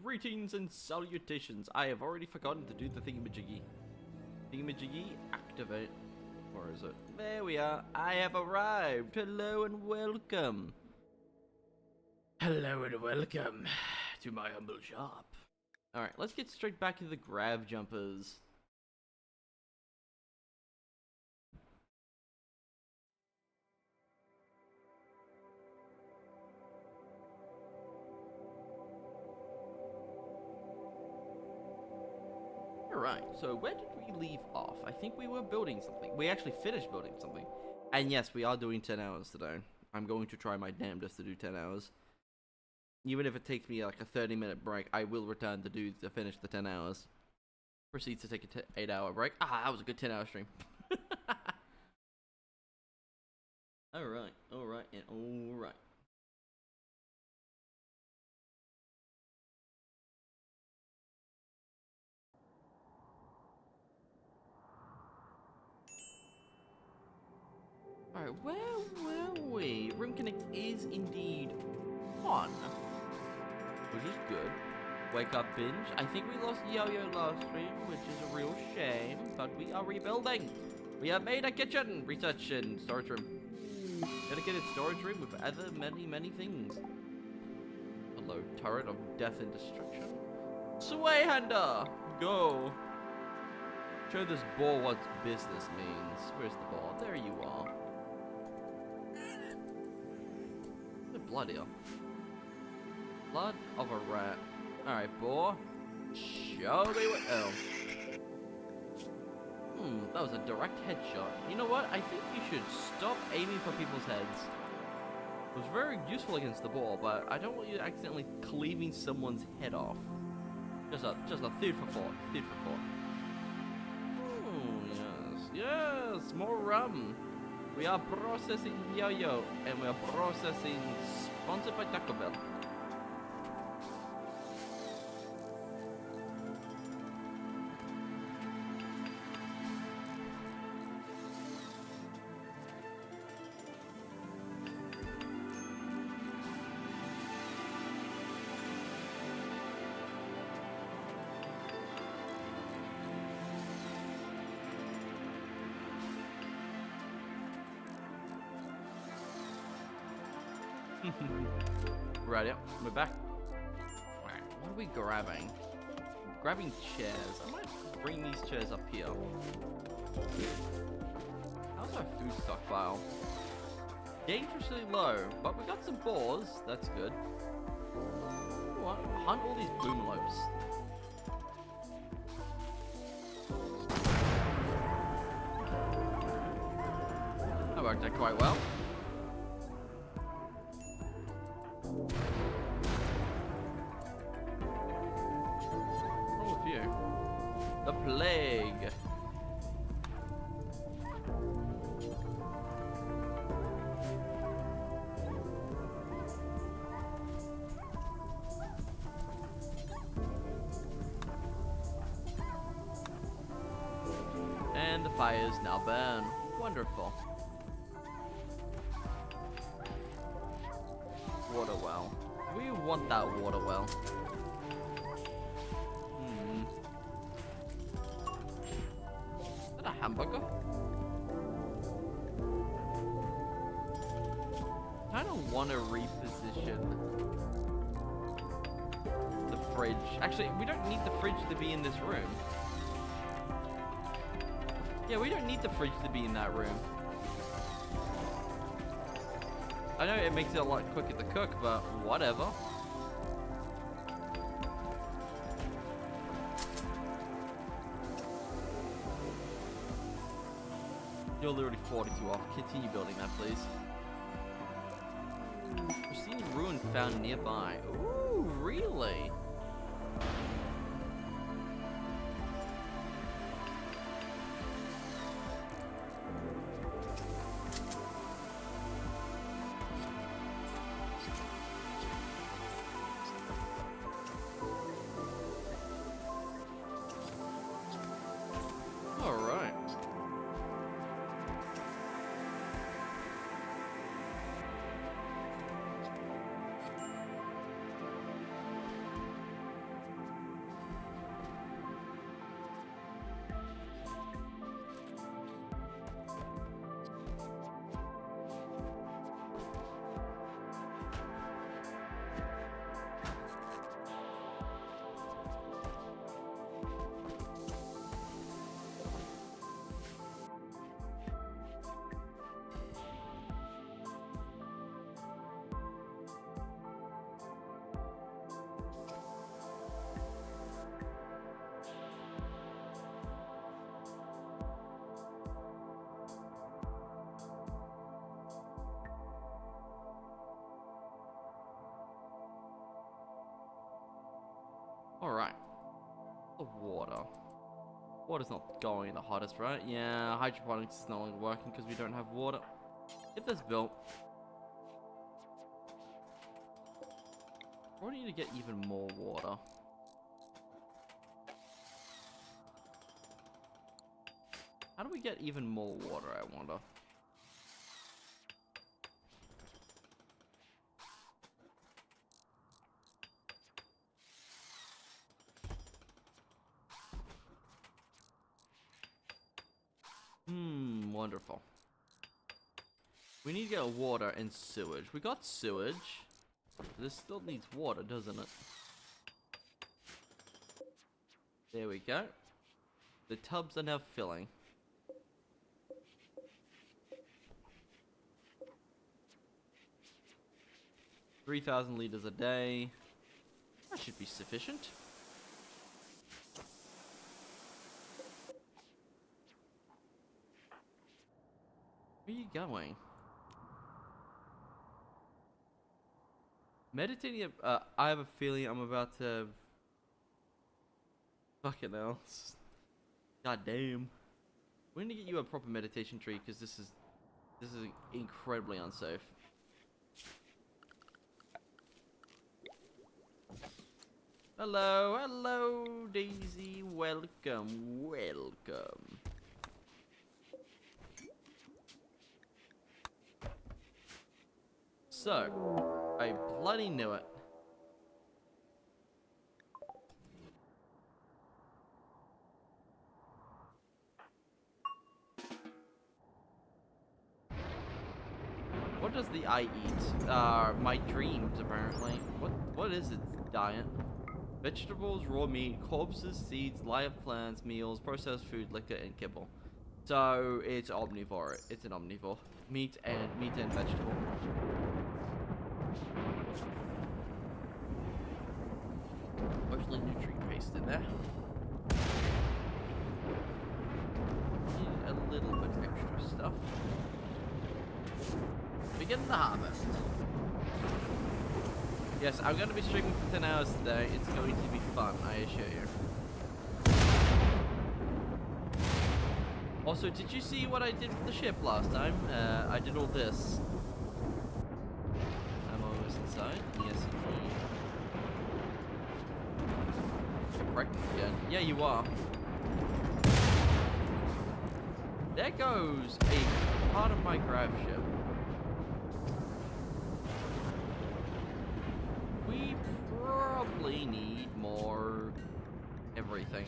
Greetings and salutations. I have already forgotten to do the thingamajiggy. Thingamajiggy, activate. Where is it? There we are. I have arrived. Hello and welcome. Hello and welcome to my humble shop. Alright, let's get straight back to the grav jumpers. Alright, so where did we leave off? I think we were building something. We actually finished building something. And yes, we are doing 10 hours today. I'm going to try my damnedest to do 10 hours. Even if it takes me like a 30-minute break, I will return to finish the 10 hours. Proceeds to take a 8-hour break. Ah, that was a good 10-hour stream. Alright, alright, and alright. Alright, where were we? Room Connect is indeed on, which is good. Wake up binge. I think we lost Yo-Yo last stream, which is a real shame, but we are rebuilding. We have made a kitchen, research and storage room. Dedicated storage room with other many things. Hello, turret of death and destruction. Swayhander, go. Show this boar what business means. Where's the boar? There you are. The blood here. Blood of a rat. Alright, boar. Show me what. Oh. That was a direct headshot. You know what? I think you should stop aiming for people's heads. It was very useful against the boar, but I don't want you accidentally cleaving someone's head off. Just a food for thought. Food for thought. Yes, more rum. We are processing Yo-Yo, and we are processing sponsored by Taco Bell. Right, yep, we're back. Right, what are we grabbing? Grabbing chairs. I might bring these chairs up here. How's our food stockpile? Dangerously low, but we got some boars. That's good. What? Hunt all these boomlopes. That worked out quite well. The plague. And the fires now burn. Wonderful. Water well. We want that water well. A hamburger? I don't want to reposition the fridge. Actually, we don't need the fridge to be in this room. Yeah, we don't need the fridge to be in that room. I know it makes it a lot quicker to cook, but whatever. You're literally 42 off. Continue building that, please. Pristine ruin found nearby. Ooh, really? All right. the water? Water's not going the hottest, right? Yeah, hydroponics is no longer working because we don't have water. Get this built. We need to get even more water. How do we get even more water, I wonder? Wonderful. We need to get water and sewage. We got sewage. This still needs water, doesn't it? There we go. The tubs are now filling. 3,000 liters a day. That should be sufficient. Where are you going? Meditating, I have a feeling I'm about to... Fucking hell. God damn. We need to get you a proper meditation tree, because this is incredibly unsafe. Hello, hello, Daisy. Welcome, welcome. So, I bloody knew it. What does the eye eat? My dreams, apparently. What is its diet? Vegetables, raw meat, corpses, seeds, live plants, meals, processed food, liquor, and kibble. So it's omnivore. It's an omnivore. Meat and vegetable. Mostly nutrient paste in there. Need a little bit extra stuff. Begin the harvest. Yes, I'm going to be streaming for 10 hours today. It's going to be fun, I assure you. Also, did you see what I did with the ship last time? I did all this. I'm almost inside. Yes, indeed. You're pregnant again. Yeah, you are. There goes a part of my grav ship. We probably need more everything.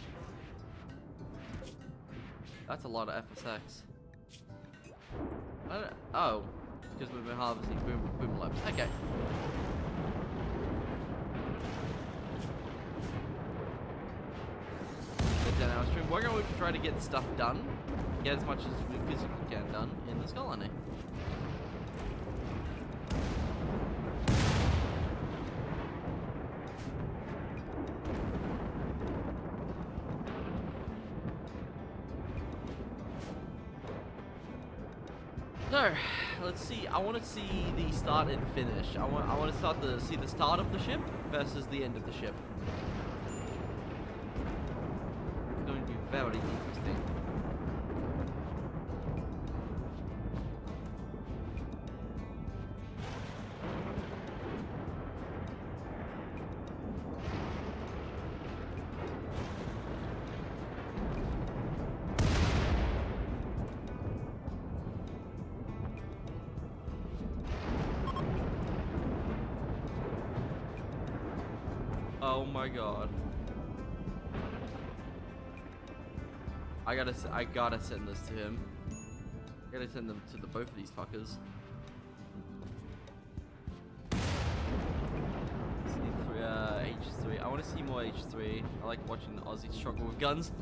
That's a lot of FSX. Oh, because we've been harvesting boom labs. Okay. The 10 hour stream. We're going to try to get stuff done. Get as much as we physically can done in this colony. So, let's see. I want to see the start and finish. I want to see the start of the ship versus the end of the ship. It's going to be very interesting. Oh my god. I gotta send this to him. I gotta send them to both of these fuckers. H3. I want to see more H3. I like watching the Aussies struggle with guns.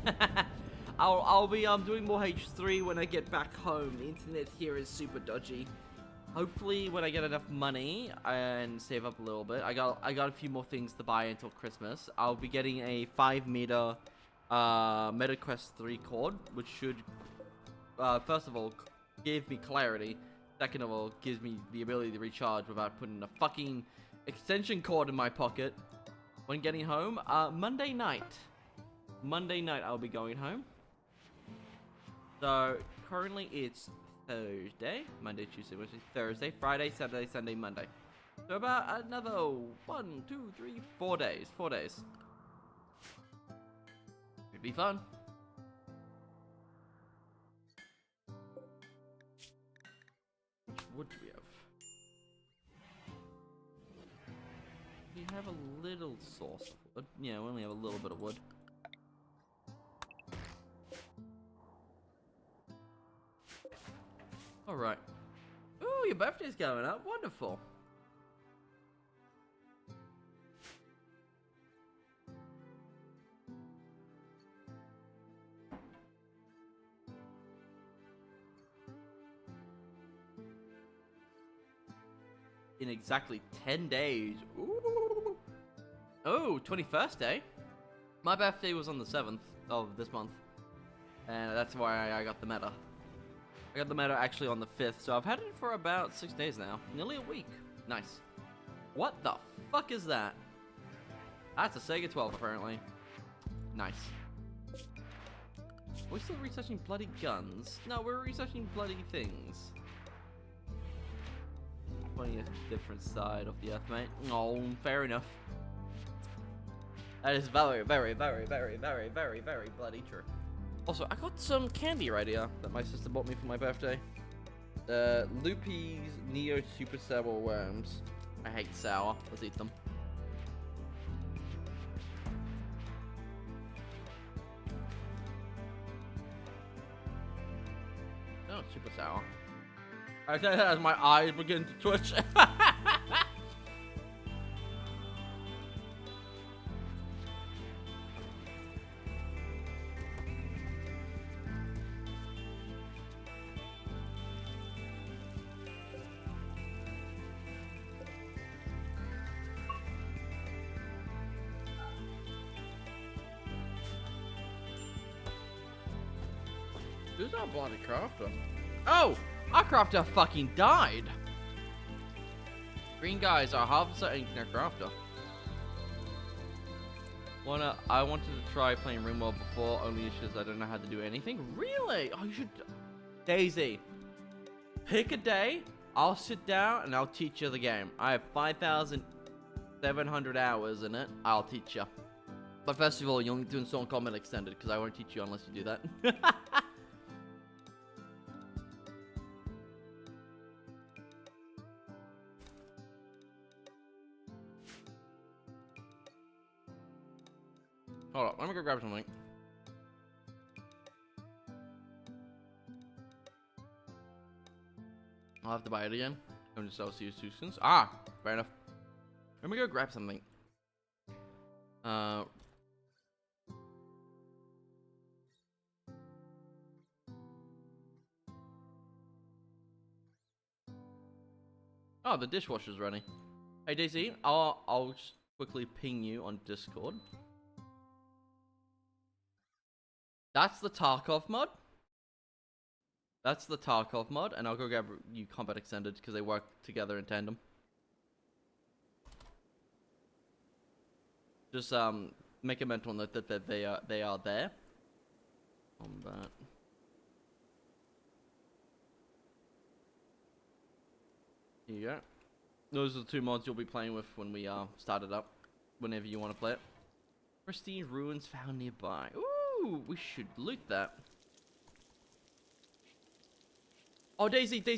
I'll be doing more H3 when I get back home. The internet here is super dodgy. Hopefully, when I get enough money and save up a little bit, I got a few more things to buy until Christmas. I'll be getting a 5-meter MetaQuest 3 cord, which should, first of all, give me clarity. Second of all, gives me the ability to recharge without putting a fucking extension cord in my pocket when getting home. Monday night. Monday night I'll be going home. So currently it's Thursday, Monday, Tuesday, Wednesday, Thursday, Friday, Saturday, Sunday, Monday. So about another 1, 2, 3, 4 days. 4 days. It'd be fun. Which wood do we have? We have a little source of wood. Yeah, we only have a little bit of wood. Alright. Ooh, your birthday's going up. Wonderful. In exactly 10 days. Ooh. Oh, 21st day. My birthday was on the 7th of this month. And that's why I got the meta. I got the meta actually on the 5th, so I've had it for about 6 days now. Nearly a week. Nice. What the fuck is that? That's a Sega 12, apparently. Nice. Are we still researching bloody guns? No, we're researching bloody things. 20th different side of the earth, mate. Oh, fair enough. That is very, very, very, very, very, very, very bloody true. Also, I got some candy right here that my sister bought me for my birthday. Loopy's Neo Super Sour Worms. I hate sour. Let's eat them. Oh, super sour. I say that as my eyes begin to twitch. Who's our bloody crafter? Oh! Our crafter fucking died! Green guys are harvester and crafter. I wanted to try playing RimWorld before, only issues I don't know how to do anything. Really? Oh, you should... Daisy, pick a day, I'll sit down and I'll teach you the game. I have 5,700 hours in it, I'll teach you. But first of all, you'll need to install Combat Extended, because I won't teach you unless you do that. Hold on, let me go grab something. I'll have to buy it again. I'm just else use soon. Ah, fair enough. Let me go grab something. Oh, the dishwasher's running. Hey Daisy, I'll just quickly ping you on Discord. That's the Tarkov mod. That's the Tarkov mod, and I'll go grab you Combat Extended because they work together in tandem. Just make a mental note that they are there. Combat. Here you go. Those are the two mods you'll be playing with when we start it up. Whenever you want to play it. Pristine ruins found nearby. Ooh, we should loot that. Oh, Daisy. Go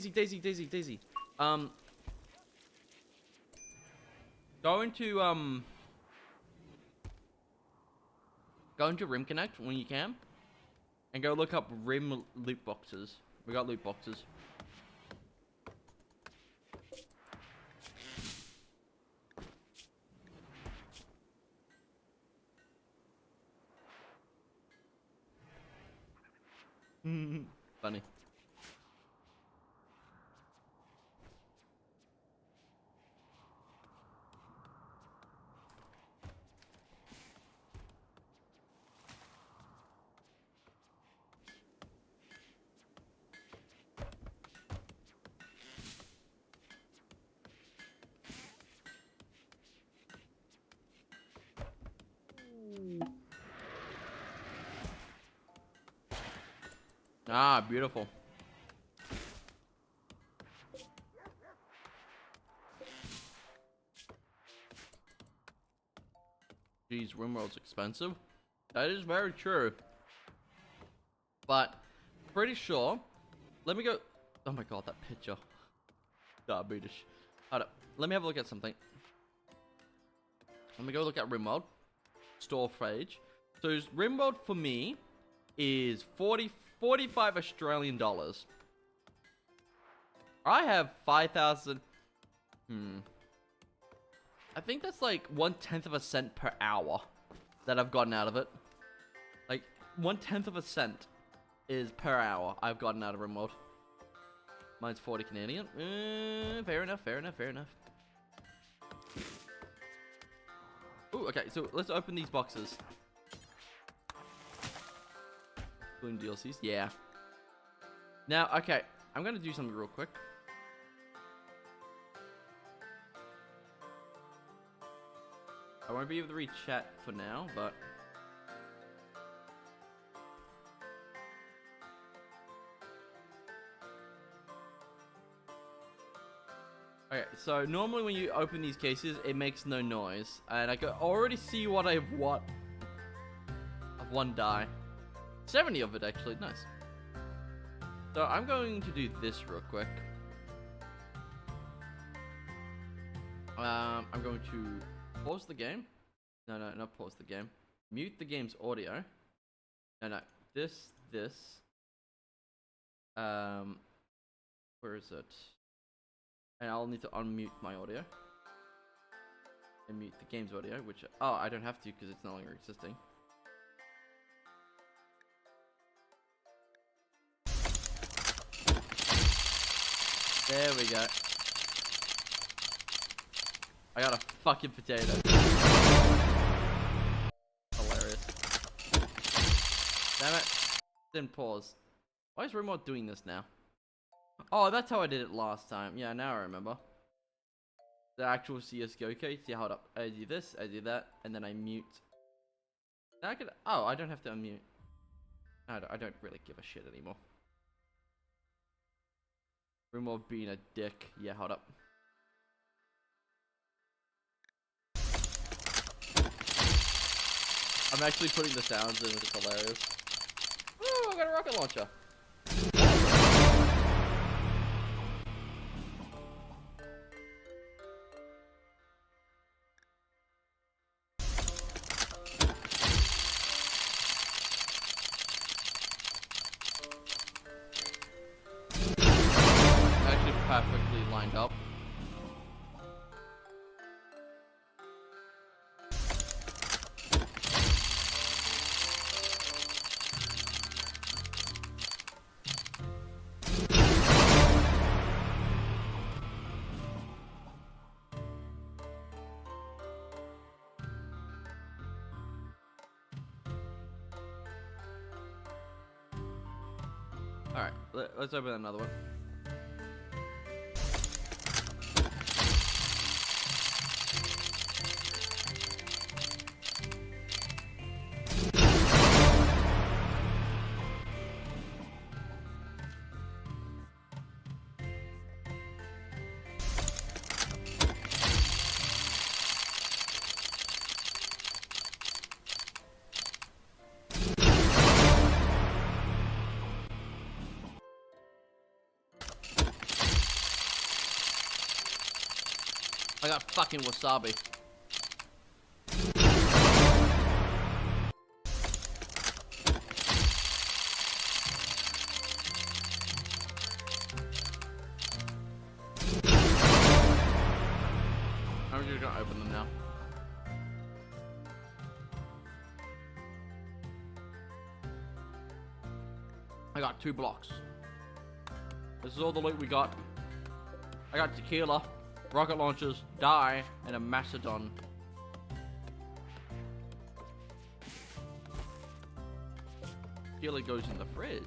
into Rim Connect when you can, and go look up Rim loot boxes. We got loot boxes. Funny. Ah, beautiful. Geez, RimWorld's expensive. That is very true. But, pretty sure. Let me go. Oh my god, that picture. Diabetes. Hold up. Let me have a look at something. Let me go look at RimWorld. Store page. So, RimWorld for me is 45 Australian dollars. I have 5,000. I think that's like 1/10 of a cent per hour that I've gotten out of it. Like 1/10 of a cent is per hour I've gotten out of RimWorld. Mine's 40 Canadian. Fair enough, fair enough, fair enough. Ooh, okay, so let's open these boxes. Including DLCs, yeah. Now, okay, I'm gonna do something real quick. I won't be able to read chat for now, but... Okay, so normally when you open these cases, it makes no noise. And I can already see what I've won. I've won die. 70 of it, actually. Nice. So I'm going to do this real quick. I'm going to... pause the game. No, not pause the game. Mute the game's audio. No. This. Where is it? And I'll need to unmute my audio. And mute the game's audio, which... oh, I don't have to because it's no longer existing. There we go. I got a fucking potato. Hilarious. Damn it. Didn't pause. Why is RimWorld doing this now? Oh, that's how I did it last time. Yeah, now I remember. The actual CSGO case. Yeah, hold up. I do this, I do that, and then I mute. Now I could... oh, I don't have to unmute. I don't really give a shit anymore. RimWorld being a dick. Yeah, hold up. I'm actually putting the sounds in, which is hilarious. Ooh, I got a rocket launcher. Actually perfectly lined up. Alright, let's open another one. I got fucking wasabi. I'm just gonna open them now. I got 2 blocks. This is all the loot we got. I got tequila, rocket launchers, dye, and a Macedon. Tequila goes in the fridge.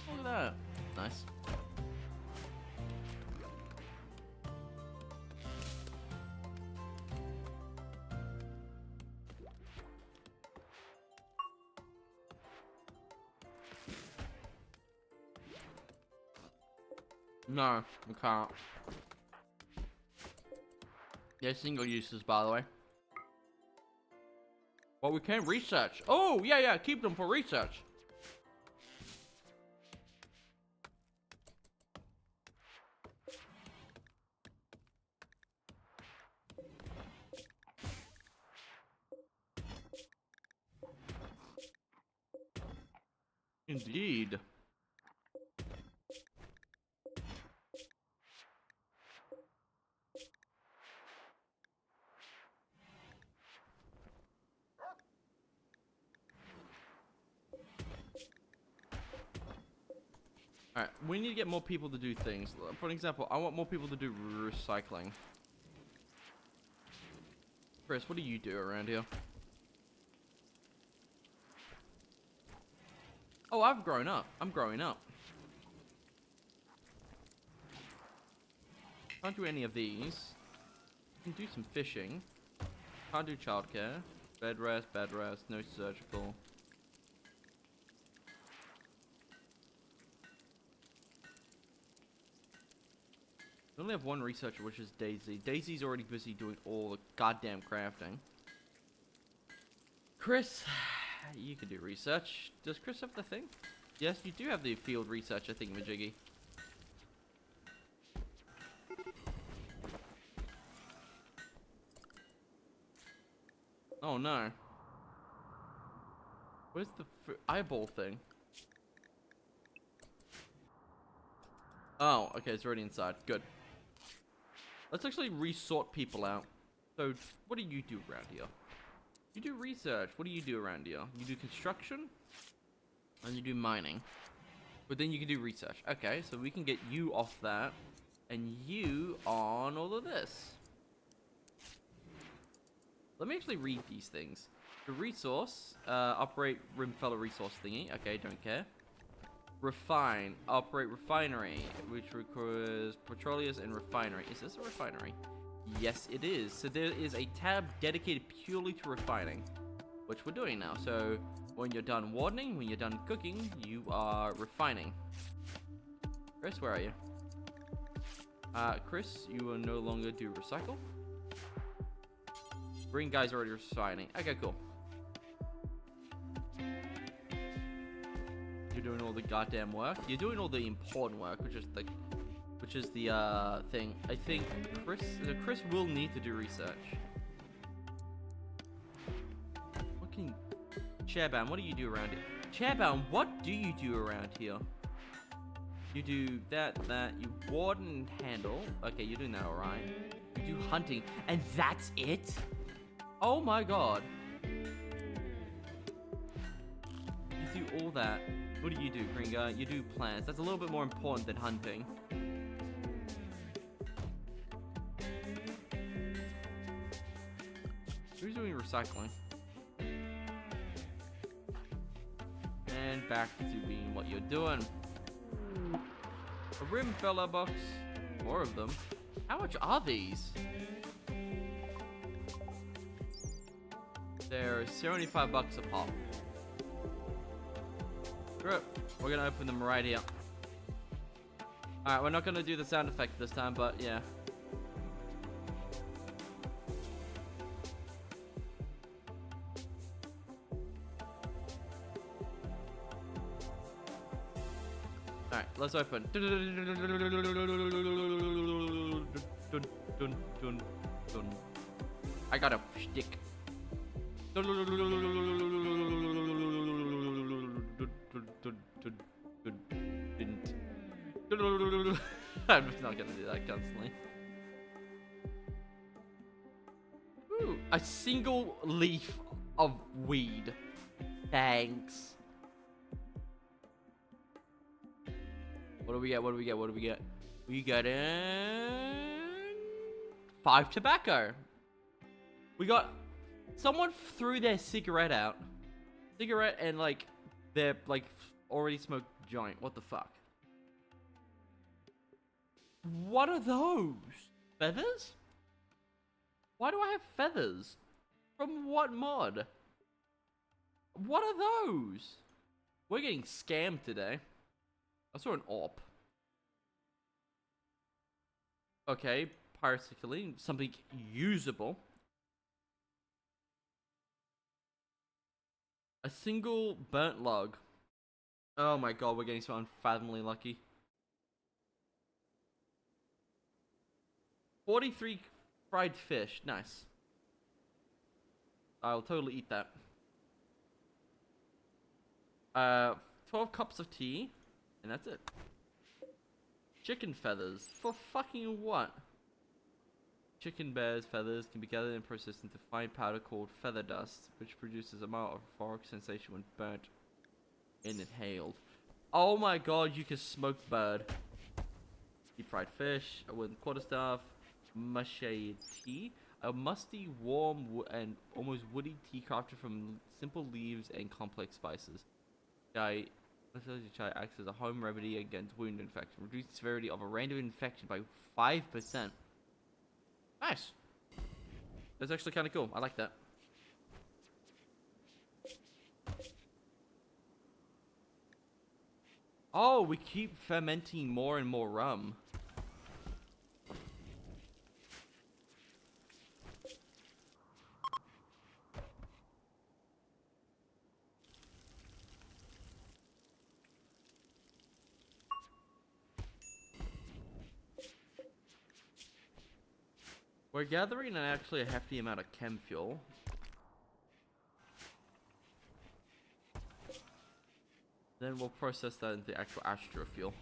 Look at that. Nice. No, we can't. They're single uses, by the way. Well, we can research. Oh, yeah, keep them for research. Indeed. Alright, we need to get more people to do things. For an example, I want more people to do recycling. Chris, what do you do around here? Oh, I've grown up. I'm growing up. Can't do any of these. Can do some fishing. Can't do childcare. Bed rest, no surgical. We only have one researcher, which is Daisy. Daisy's already busy doing all the goddamn crafting. Chris, you can do research. Does Chris have the thing? Yes, you do have the field research, I think, Majiggy. Oh no. Where's the eyeball thing? Oh, okay, it's already inside. Good. Let's actually resort people out. So, what do you do around here? You do research. What do you do around here? You do construction? And you do mining. But then you can do research. Okay, so we can get you off that. And you on all of this. Let me actually read these things. The resource, operate rimfellow resource thingy. Okay, don't care. Refine, operate refinery, which requires petroleum and refinery. Is this a refinery? Yes, it is. So there is a tab dedicated purely to refining, which we're doing now. So when you're done wardening, when you're done cooking, you are refining. Chris, where are you? Chris, you will no longer do recycle. Green guy's already refining. Okay, cool. You're doing all the goddamn work. You're doing all the important work, which is the thing. I think Chris will need to do research. What can Chairbound, what do you do around here? Chairbound, what do you do around here? You do that, you warden and handle. Okay, you're doing that alright. You do hunting, and that's it? Oh my god. You do all that. What do you do, green guy? You do plants. That's a little bit more important than hunting. Who's doing recycling? And back to being what you're doing. A rim fella box. More of them. How much are these? They're 75 bucks a pop. Screw it. We're gonna open them right here. Alright, we're not gonna do the sound effect this time, but yeah. Alright, let's open. I got a stick. I'm just not gonna do that constantly. Ooh, a single leaf of weed. Thanks. What do we get? What do we get? What do we get? We got in 5 tobacco. We got someone threw their cigarette out. Cigarette and like their like already smoked joint. What the fuck? What are those? Feathers? Why do I have feathers? From what mod? What are those? We're getting scammed today. I saw an AWP. Okay, particularly something usable. A single burnt log. Oh my god, we're getting so unfathomably lucky. 43 fried fish. Nice. I'll totally eat that. 12 cups of tea. And that's it. Chicken feathers. For fucking what? Chicken bear's feathers can be gathered and processed into fine powder called feather dust, which produces a mild euphoric sensation when burnt and inhaled. Oh my god, you can smoke bird. Deep fried fish, a wooden quarterstaff, mache tea, a musty, warm, and almost woody tea crafted from simple leaves and complex spices. Chai acts as a home remedy against wound infection, reducing the severity of a random infection by 5%. Nice. That's actually kind of cool. I like that. Oh, we keep fermenting more and more rum. We're gathering actually a hefty amount of chem fuel. Then we'll process that into actual astro fuel.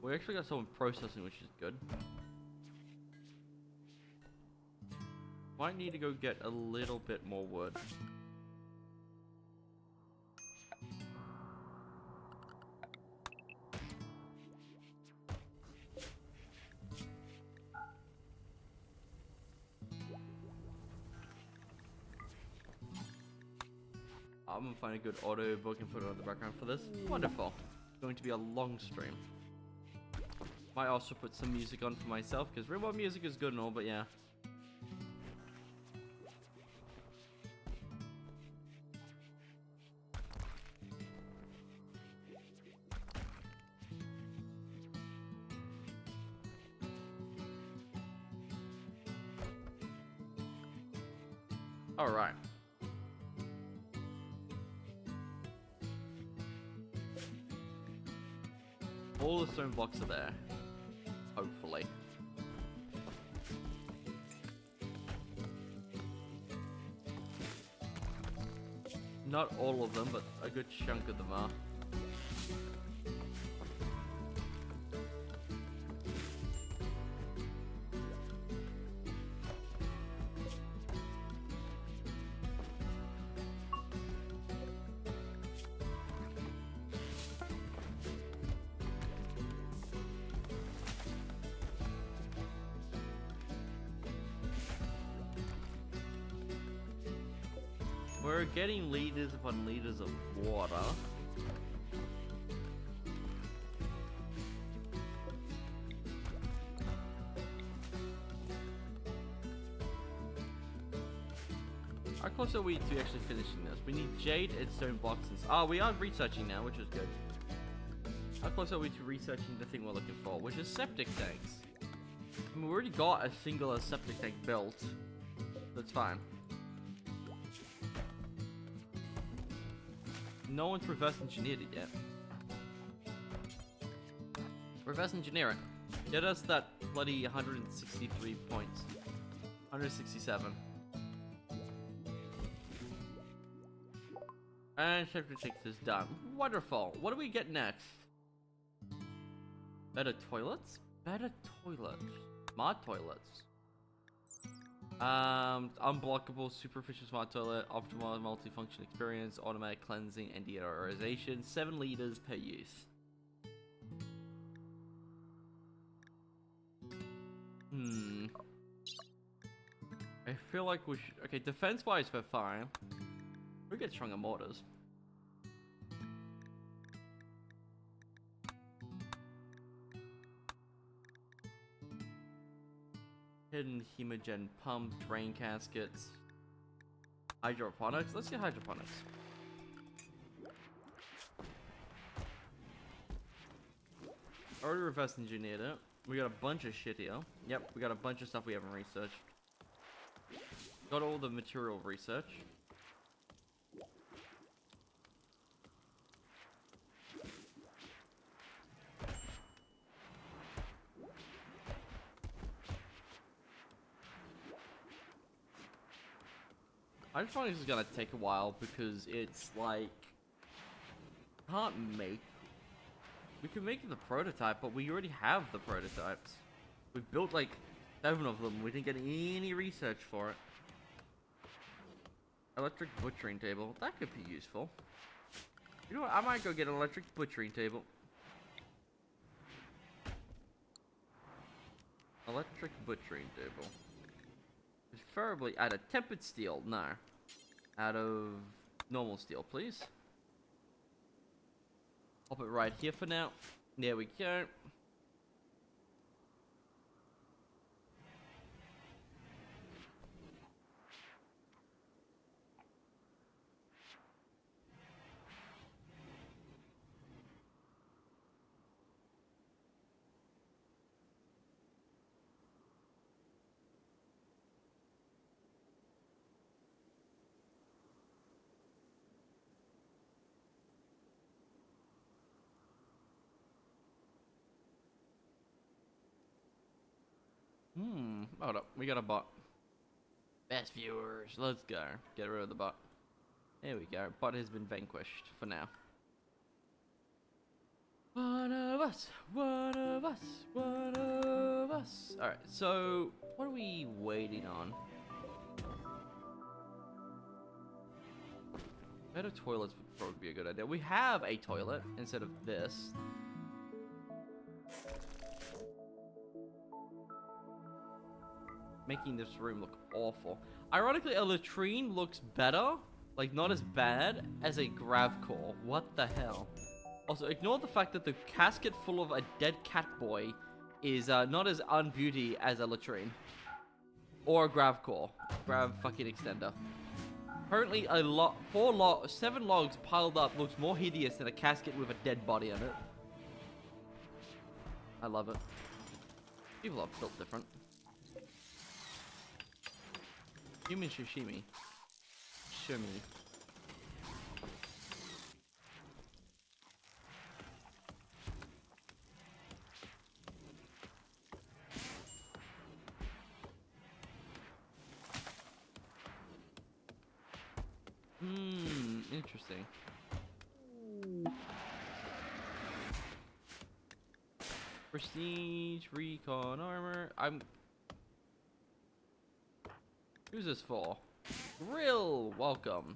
We actually got someone processing, which is good. Might need to go get a little bit more wood. I'm gonna find a good audio book and put it on the background for this. Wonderful. It's going to be a long stream. Might also put some music on for myself, because robot music is good and all, but yeah. Alright. All the stone blocks are there. Hopefully. Not all of them, but a good chunk of them are. We're getting liters upon liters of water. How close are we to actually finishing this? We need jade and stone blocks. Oh, we are researching now, which is good. How close are we to researching the thing we're looking for, which is septic tanks? I mean, we already got a singular septic tank built. That's fine. No one's reverse engineered it yet. Reverse engineer it. Get us that bloody 163 points. 167. And septic tanks is done. Wonderful. What do we get next? Better toilets? Better toilets. Smart toilets. Unblockable, superficial smart toilet, optimal multifunction experience, automatic cleansing and deodorization, 7 liters per use. I feel like we should. Okay, defense wise, we're fine. We get stronger mortars. Hidden hemogen pump, drain caskets, hydroponics. Let's get hydroponics. Already reverse engineered it. We got a bunch of shit here. Yep, we got a bunch of stuff we haven't researched. Got all the material research. I just find this is gonna take a while because it's like can't make. We can make the prototype, but we already have the prototypes. We've built like 7 of them. We didn't get any research for it. Electric butchering table. That could be useful. You know what? I might go get an electric butchering table. Electric butchering table. Preferably out of tempered steel. No. Out of normal steel, please. Pop it right here for now. There we go. Hold up. We got a bot. Best viewers. Let's go. Get rid of the bot. There we go. Bot has been vanquished for now. One of us. One of us. One of us. Alright, so what are we waiting on? Better toilets would probably be a good idea. We have a toilet instead of this. Making this room look awful. Ironically, a latrine looks better, like not as bad, as a grav core. What the hell? Also, ignore the fact that the casket full of a dead cat boy is not as unbeauty as a latrine. Or a grav core. Grav fucking extender. Apparently, 7 logs piled up looks more hideous than a casket with a dead body on it. I love it. People are built different. Human sashimi. Show me. Interesting. Prestige, recon, armor. Who's this for? Grill, welcome.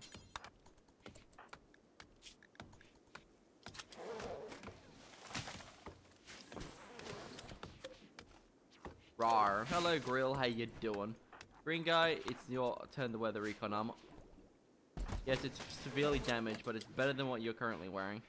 Rawr. Hello, Grill. How you doing? Green guy, it's your turn to wear the recon armor. Yes, it's severely damaged, but it's better than what you're currently wearing.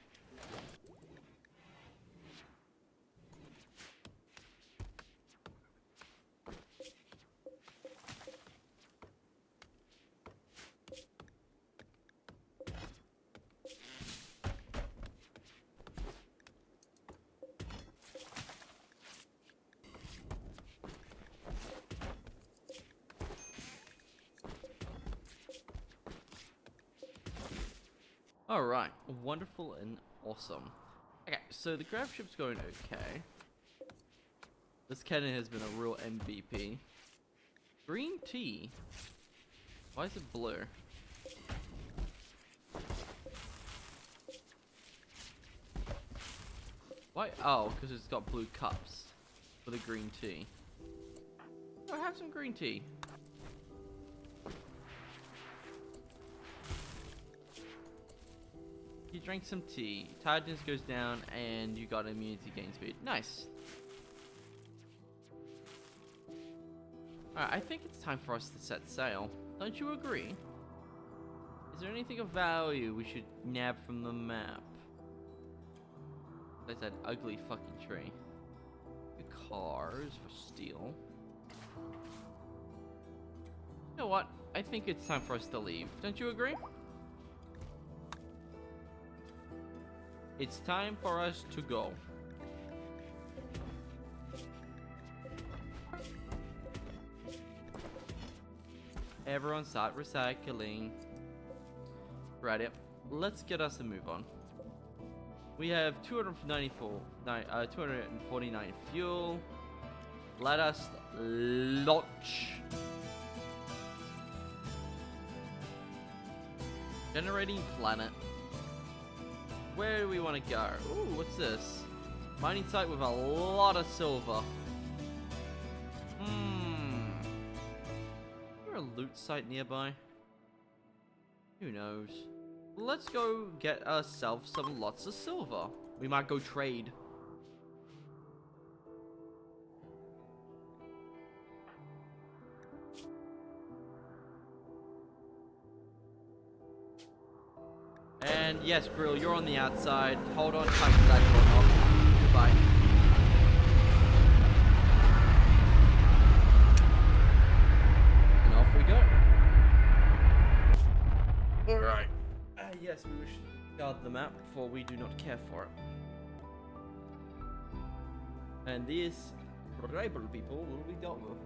Alright, wonderful and awesome. Okay, so the grav ship's going okay. This cannon has been a real MVP. Green tea? Why is it blue? Why? Oh, because it's got blue cups for the green tea. Oh, have some green tea. You drank some tea, tiredness goes down, and you got immunity gain speed. Nice. Alright, I think it's time for us to set sail. Don't you agree? Is there anything of value we should nab from the map? There's that ugly fucking tree. The cars for steel. You know what? I think it's time for us to leave. Don't you agree? It's time for us to go. Everyone start recycling. Right, yep. Let's get us a move on. We have 249 fuel. Let us launch. Generating planet. Where do we want to go? Ooh, what's this? Mining site with a lot of silver. Is there a loot site nearby? Who knows? Let's go get ourselves some lots of silver. We might go trade. And yes, Grill, you're on the outside. Hold on tight to that door. Goodbye. And off we go. Alright. Yes, we wish to guard the map, for we do not care for it. And these tribal people will be dealt with.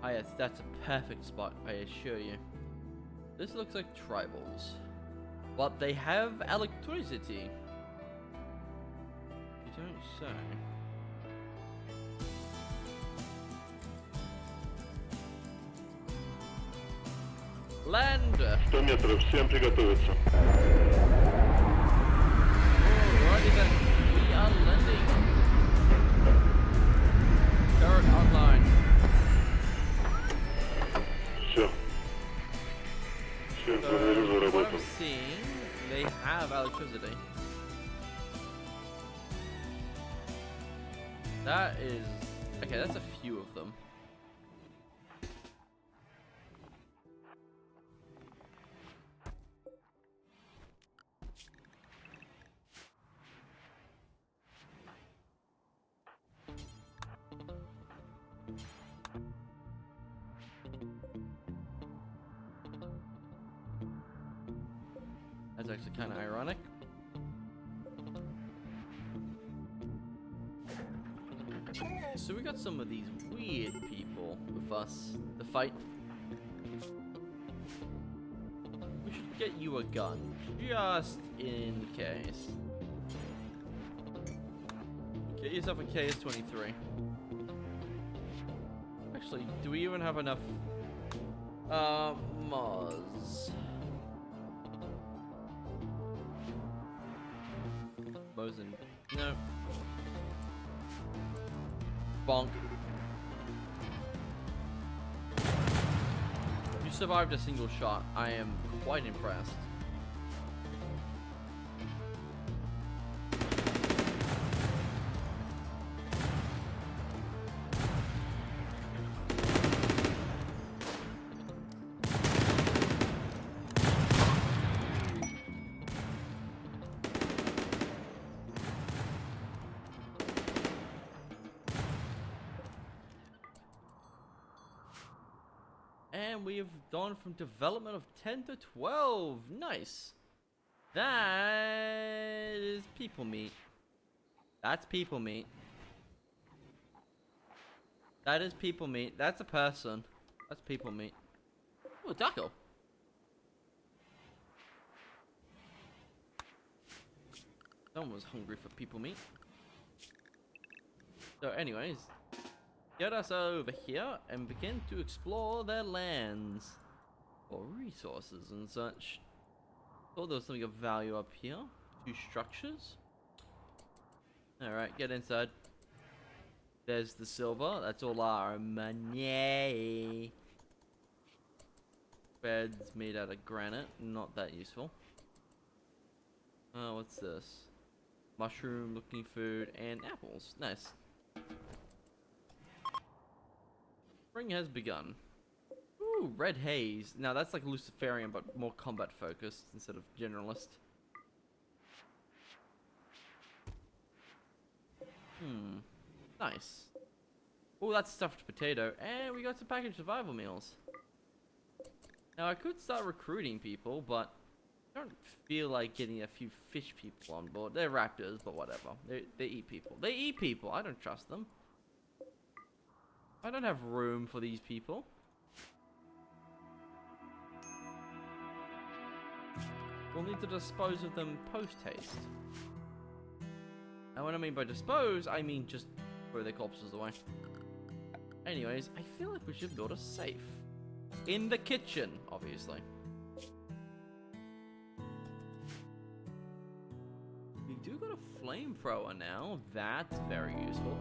Ah yes, that's a perfect spot, I assure you. This looks like tribals. But they have electricity. You don't say. Land! 100 метров, всем приготовиться. Alrighty then, we are landing. Turret online. Все. Всем благодарю за What работу. I'm seeing, they have electricity. That is... Okay, that's a few of them. That's actually kind of ironic. So we got some of these weird people with us to fight. We should get you a gun, just in case. Get yourself a KS-23. Actually, do we even have enough Moz? Mosin. No. Bonk. You survived a single shot. I am quite impressed. And we have gone from development of 10 to 12. Nice. That is people meat. That's people meat. That is people meat. That's a person. That's people meat. Oh, a taco. Someone was hungry for people meat. So anyways, get us over here and begin to explore their lands for resources and such. Thought there was something of value up here. 2 structures. Alright, get inside. There's the silver. That's all our money. Beds made out of granite. Not that useful. Oh, what's this? Mushroom looking food and apples. Nice. Spring has begun. Ooh, red haze. Now that's like Luciferian, but more combat focused instead of generalist. Nice. Oh, that's stuffed potato, and we got some packaged survival meals. Now I could start recruiting people, but I don't feel like getting a few fish people on board. They're raptors, but whatever. They eat people. They eat people. I don't trust them. I don't have room for these people. We'll need to dispose of them post-haste. And when I mean by dispose, I mean just throw their corpses away. Anyways, I feel like we should build a safe. In the kitchen, obviously. We do got a flamethrower now. That's very useful.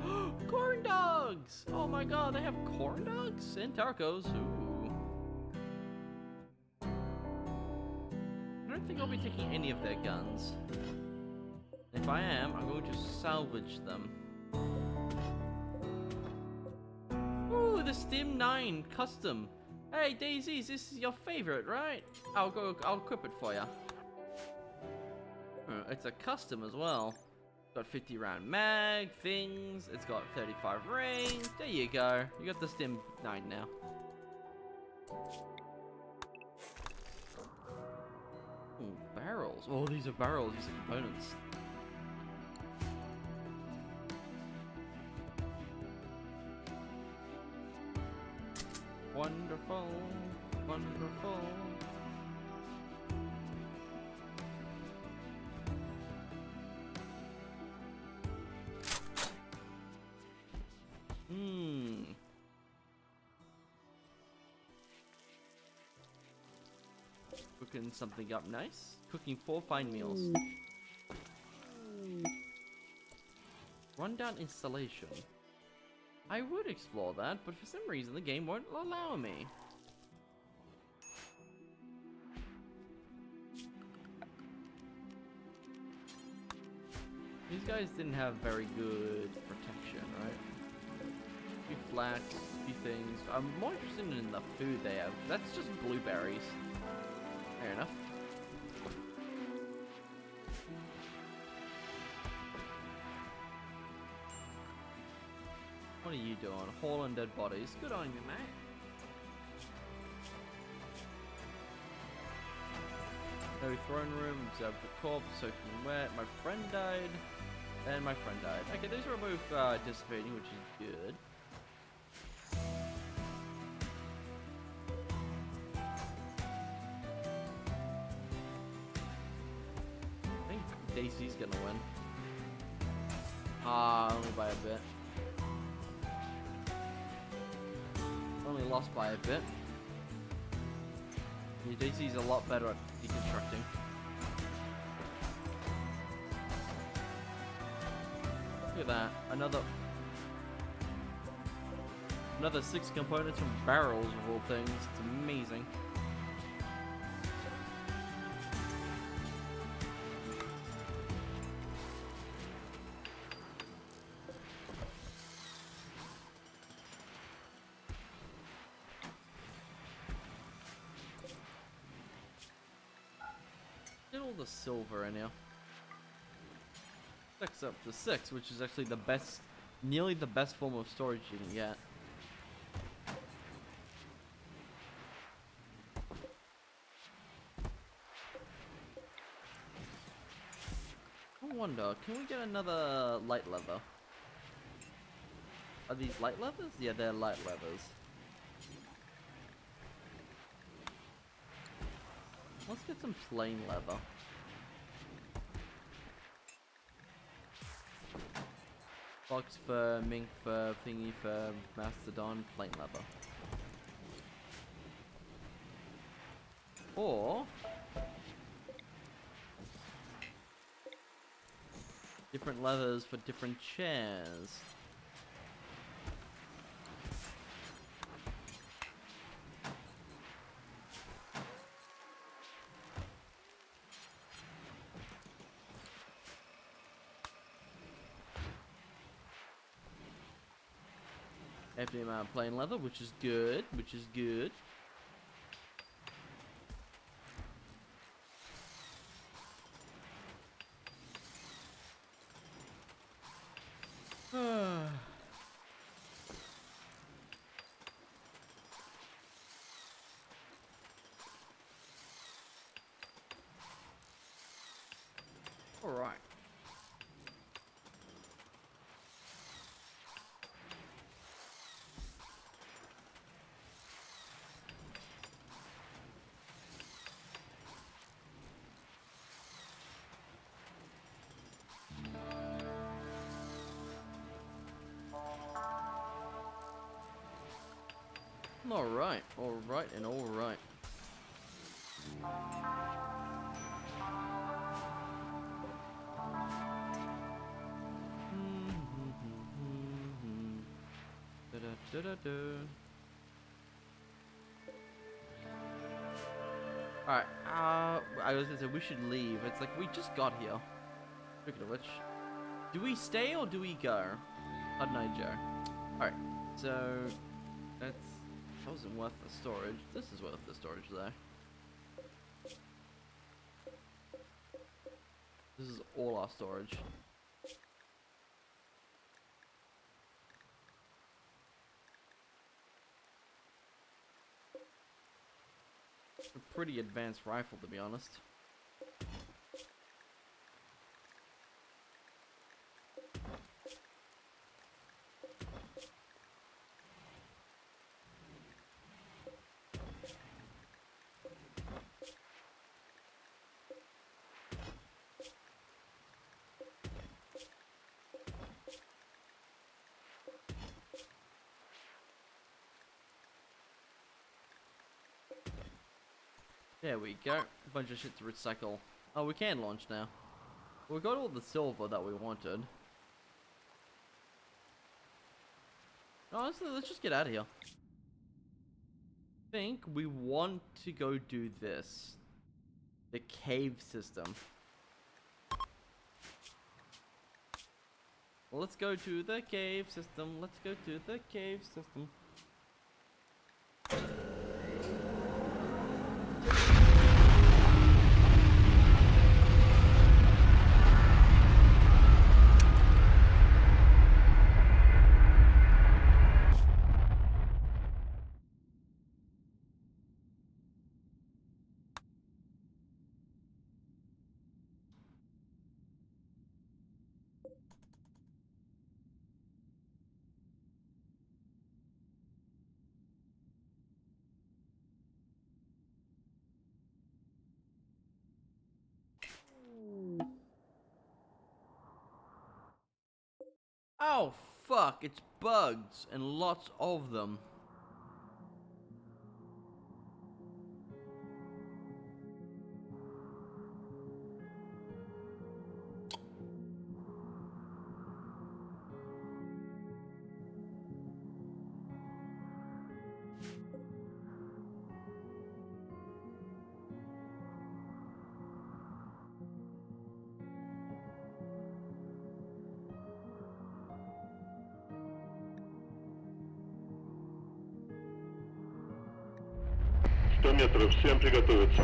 Corn dogs! Oh my god, they have corn dogs? And tacos. Ooh. I don't think I'll be taking any of their guns. If I am, I'm going to salvage them. Ooh, the Stim 9 custom. Hey, Daisies, this is your favorite, right? I'll equip it for you. It's a custom as well. It's got 50 round mag, things, it's got 35 range. There you go. You got the Stim 9 now. Ooh, barrels. Oh, these are barrels, these are components. Wonderful, wonderful. Cooking something up nice. Cooking 4 fine meals. Rundown installation. I would explore that, but for some reason the game won't allow me. These guys didn't have very good protection, right? A few flax, a few things. I'm more interested in the food they have. That's just blueberries. Fair enough. What are you doing? Hauling dead bodies. Good on you, mate. No throne room, observe the corpse, soaking wet. My friend died. And my friend died. Okay, these are both dissipating, which is good. I think Daisy's gonna win. Only by a bit. Only lost by a bit. Yeah, Daisy's a lot better at deconstructing. Look at that. Another 6 components from barrels of all things. It's amazing. Get all the silver in here. Stacks up to 6, which is actually the best, nearly the best form of storage you can get. I wonder, can we get another light leather? Are these light leathers? Yeah, they're light leathers. Let's get some plain leather. Fox fur, mink fur, thingy fur, mastodon, plain leather. Or different leathers for different chairs. Empty amount of plain leather, which is good, which is good. Alright, alright, and alright. Alright, I was gonna say we should leave. It's like we just got here. Speaking of which, do we stay or do we go? I don't know, Joe. Alright, so that wasn't worth the storage. This is worth the storage though. This is all our storage. A pretty advanced rifle, to be honest. There we go. A bunch of shit to recycle. Oh, we can launch now. We got all the silver that we wanted. Honestly, let's just get out of here. I think we want to go do this. The cave system. Let's go to the cave system. Let's go to the cave system. Oh, fuck, it's bugs, and lots of them. Метров, всем приготовиться.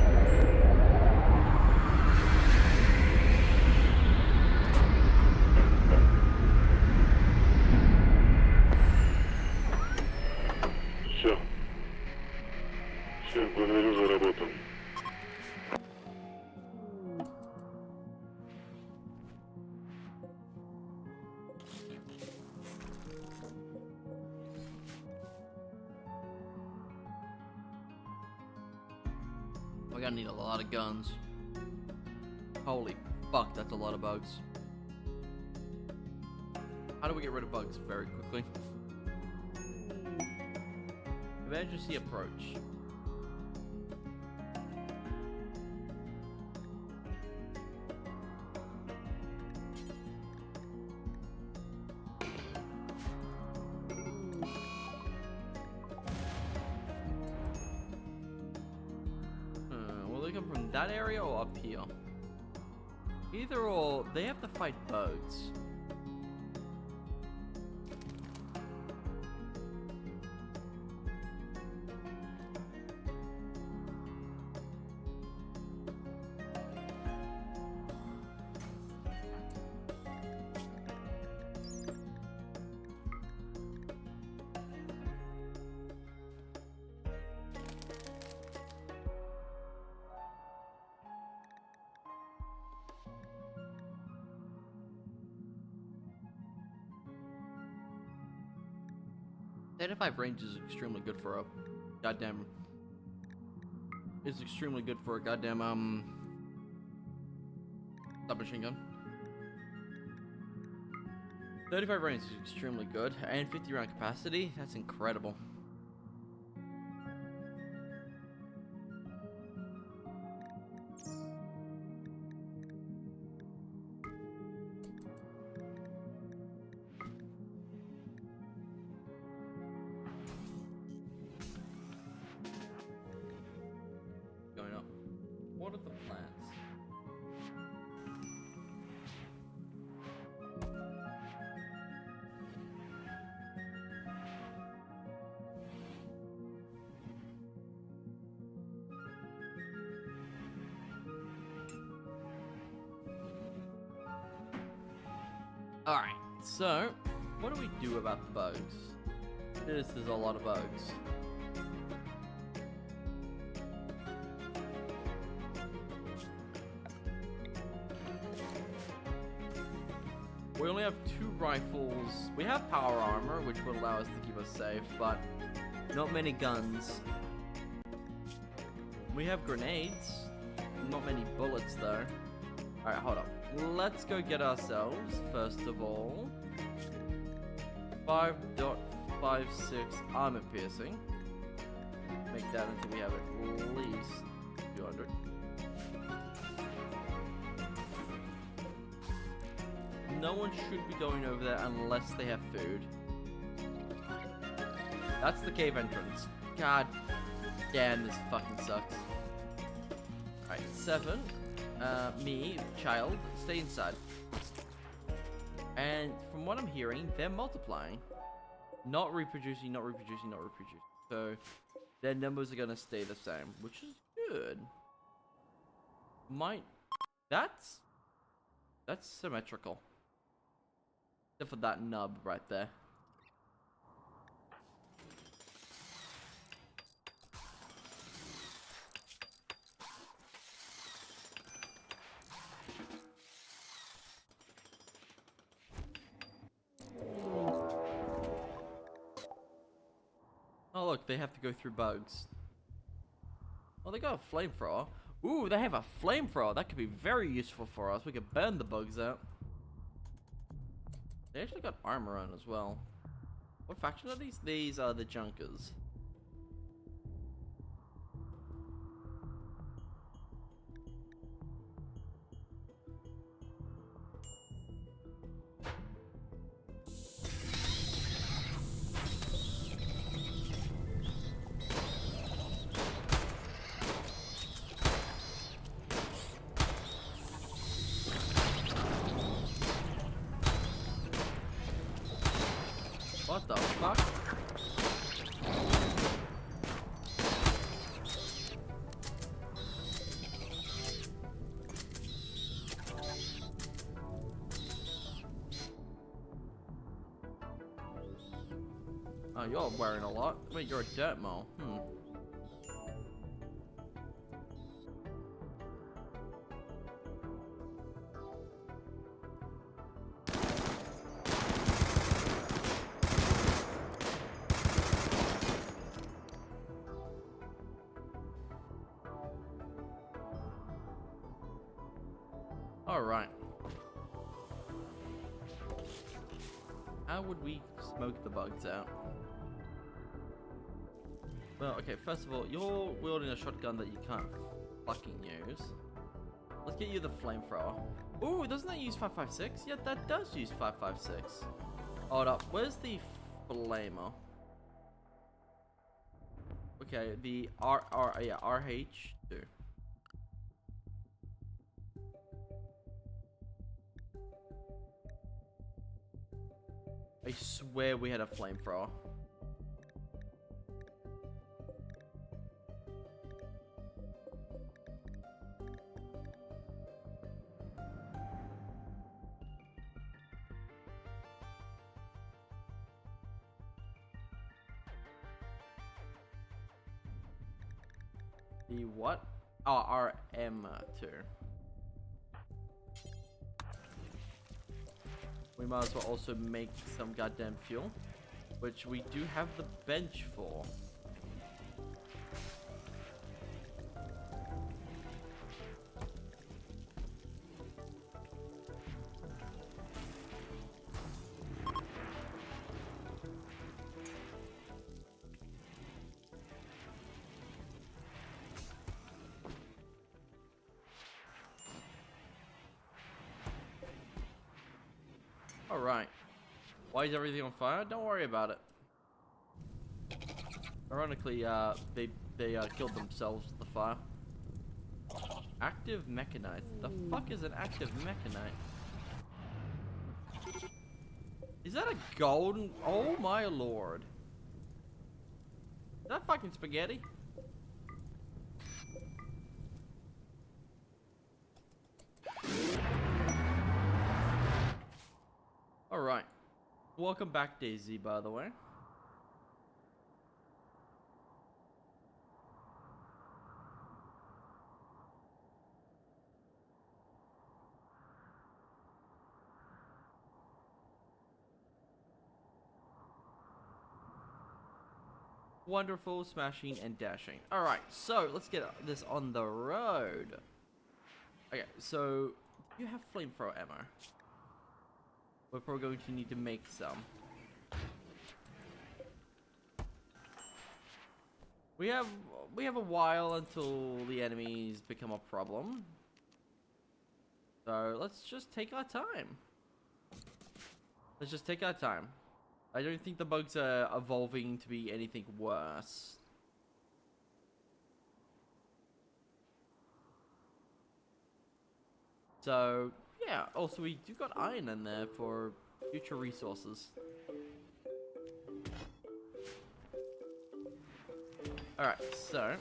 Все. Всех благодарю за работу. We're gonna need a lot of guns. Holy fuck, that's a lot of bugs. How do we get rid of bugs very quickly? Emergency approach. Will they come from that area or up here? Either or, they have to fight bugs. Five range is extremely good for a goddamn. Is extremely good for a goddamn submachine gun. 35 range is extremely good, and 50 round capacity. That's incredible. Alright, so, what do we do about the bugs? This is a lot of bugs. We only have 2 rifles. We have power armor, which would allow us to keep us safe, but not many guns. We have grenades. Not many bullets, though. Alright, hold up. Let's go get ourselves, first of all, 5.56 armor piercing. Make that until we have at least 200. No one should be going over there unless they have food. That's the cave entrance. God damn, this fucking sucks. Alright, 7. Me, child, stay inside. And from what I'm hearing, they're multiplying. Not reproducing, not reproducing, not reproducing. So, their numbers are gonna stay the same, which is good. That's symmetrical. Except for that nub right there. Oh look, they have to go through bugs. Oh, they got a flamethrower. Ooh, they have a flamethrower. That could be very useful for us. We could burn the bugs out. They actually got armor on as well. What faction are these? These are the Junkers. What the fuck? Oh, you're wearing a lot. Wait, you're a dirt mole. Alright. How would we smoke the bugs out? Well, okay, first of all, you're wielding a shotgun that you can't fucking use. Let's get you the flamethrower. Ooh, doesn't that use 5.56? Yeah, that does use 5.56. Hold up, where's the flamer? Okay, the RH2. I swear we had a flamethrower. The what? Oh, RM2. We might as well also make some goddamn fuel, which we do have the bench for. Alright. Why is everything on fire? Don't worry about it. Ironically, they killed themselves with the fire. Active mechanite. The fuck is an active mechanite? Is that a golden? Oh my lord. Is that fucking spaghetti? Alright. Welcome back, Daisy, by the way. Wonderful, smashing, and dashing. Alright, so let's get this on the road. Okay, so you have flamethrower ammo. We're probably going to need to make some. We have a while until the enemies become a problem. So let's just take our time. Let's just take our time. I don't think the bugs are evolving to be anything worse. So, yeah. Also, we do got iron in there for future resources. Alright, so...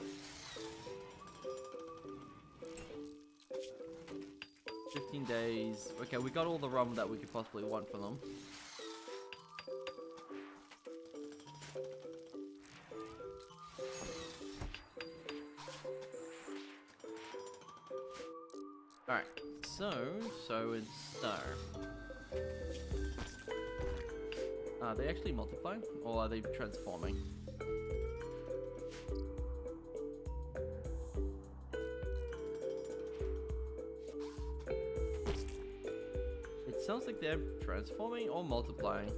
15 days. Okay, we got all the rum that we could possibly want from them. Alright, so and so. Are they actually multiplying? Or are they transforming? It sounds like they're transforming or multiplying.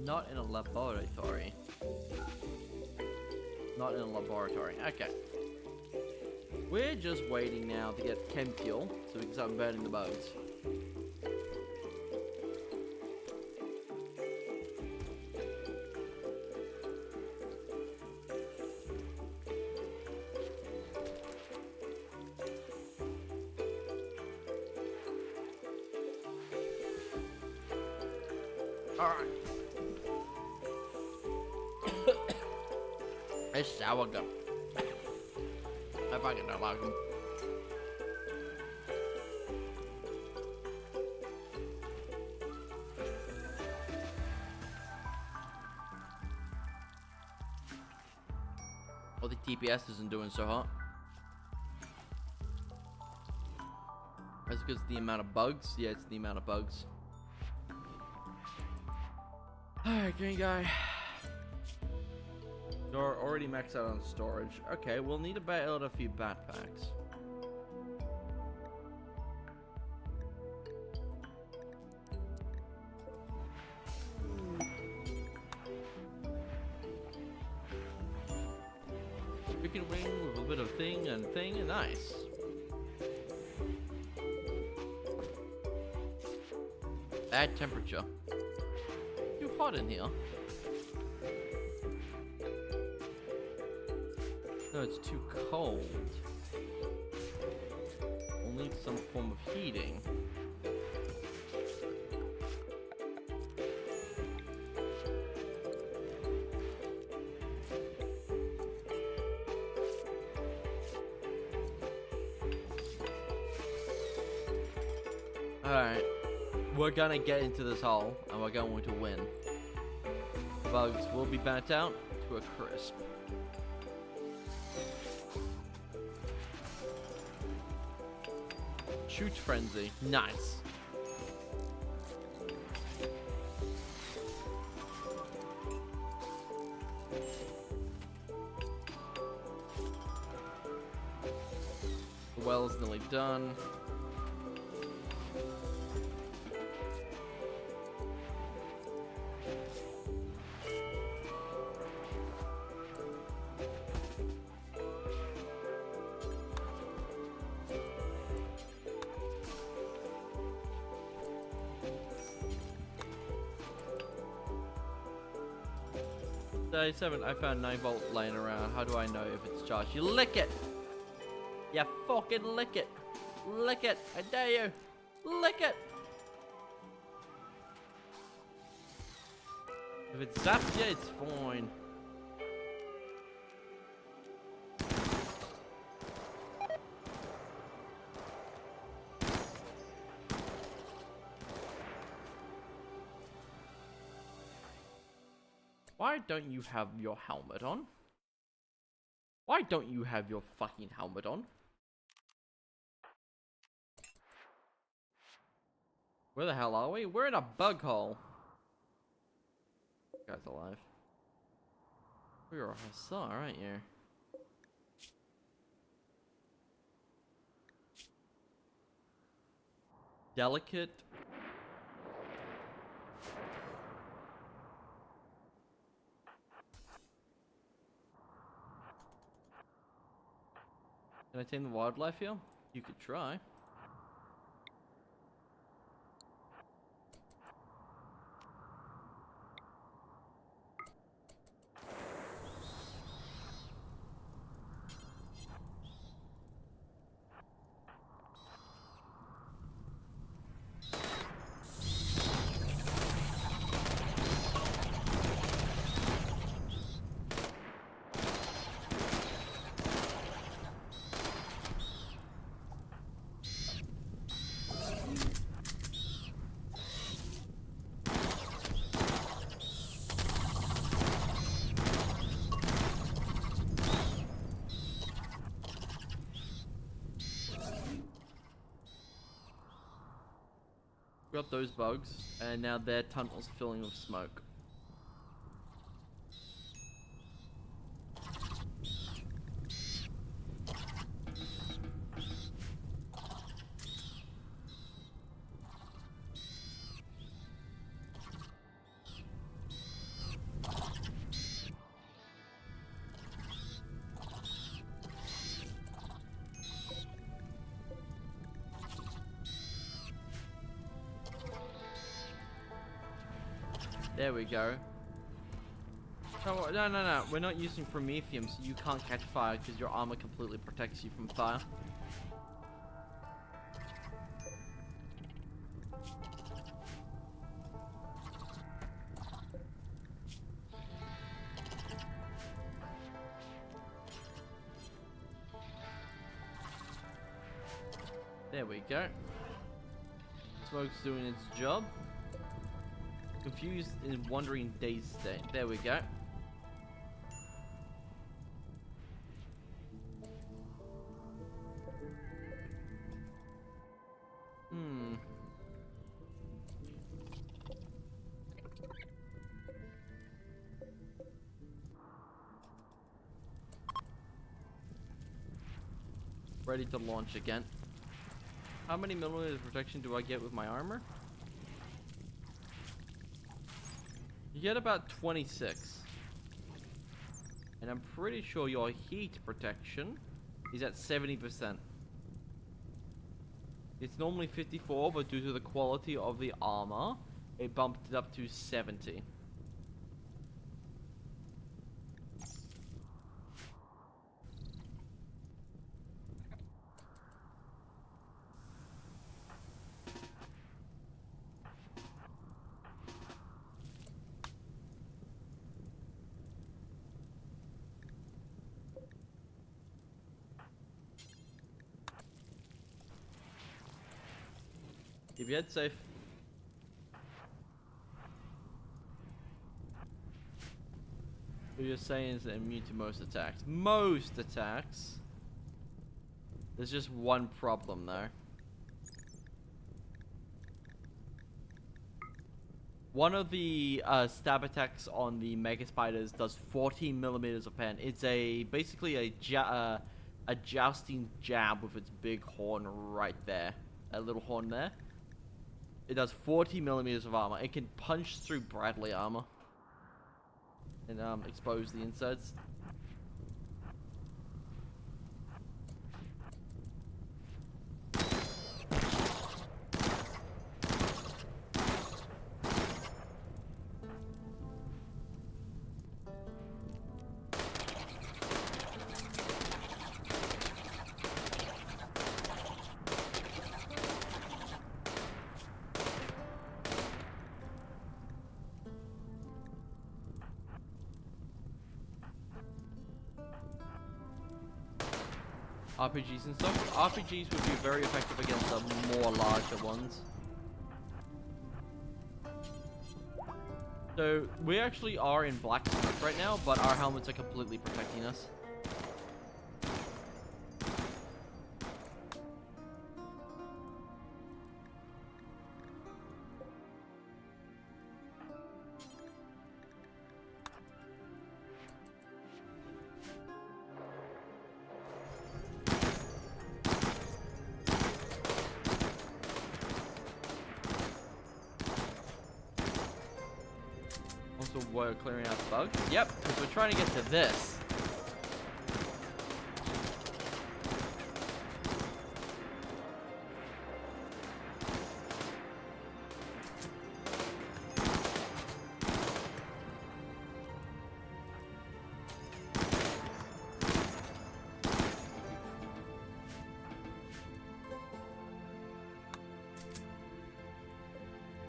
Not in a laboratory. Not in a laboratory. Okay. We're just waiting now to get chem fuel so we can start burning the bugs. Alright. It's sour gum. I fucking don't like them. Oh, the TPS isn't doing so hot. That's because the amount of bugs. Yeah, it's the amount of bugs. Alright, green guy. You're already maxed out on storage. Okay, we'll need to build a few backpacks. Freaking wing with a little bit of thing and nice. Add temperature. Too hot in here. No, it's too cold. We'll need some form of heating. Alright. We're gonna get into this hole, and we're going to win. Bugs will be burnt out to a crisp. Shoot frenzy. Nice. The well is nearly done. Day 7, I found 9-volt laying around. How do I know if it's charged? You lick it! You fucking lick it! Lick it! I dare you! Lick it! If it zaps you, it's fine. Why don't you have your helmet on? Why don't you have your fucking helmet on? Where the hell are we? We're in a bug hole. This guy's alive. You're a hussar, aren't you? Delicate. Can I tame the wildlife here? You could try. Got those bugs, and now their tunnel's filling with smoke. There we go. Oh, no. We're not using Promethium, so you can't catch fire because your armor completely protects you from fire. There we go. Smoke's doing its job. Confused and wandering dazed state. There we go. Ready to launch again. How many millimeters of protection do I get with my armor? You get about 26. And I'm pretty sure your heat protection is at 70%. It's normally 54, but due to the quality of the armor, it bumped it up to 70. Keep your head safe. What you're saying is immune to most attacks. Most attacks. There's just one problem though. One of the stab attacks on the Mega Spiders does 14 millimeters of pen. It's basically a jousting jab with its big horn right there. That little horn there. It does 40 millimeters of armor. It can punch through Bradley armor and expose the insides. RPGs and stuff. RPGs would be very effective against the more larger ones. So, we actually are in black smoke right now, but our helmets are completely protecting us. Also, we're clearing out the bugs. Yep, because we're trying to get to this.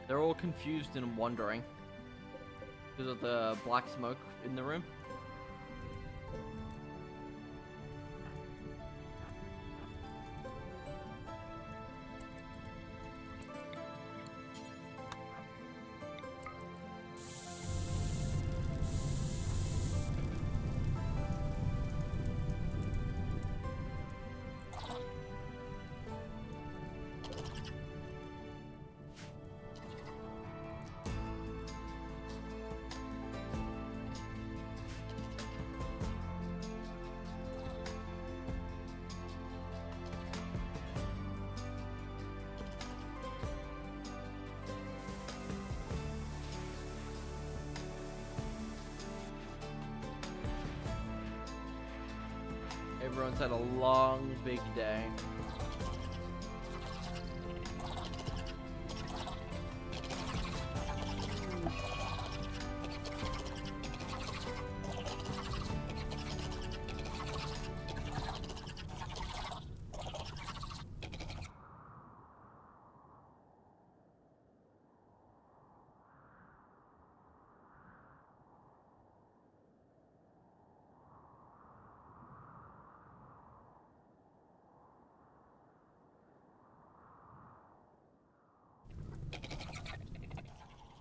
They're all confused and wondering because of the black smoke in the room. Everyone's had a long, big day.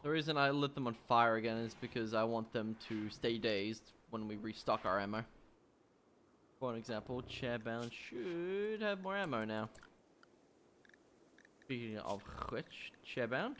The reason I lit them on fire again is because I want them to stay dazed when we restock our ammo. For an example, chairbound should have more ammo now. Speaking of which, chairbound.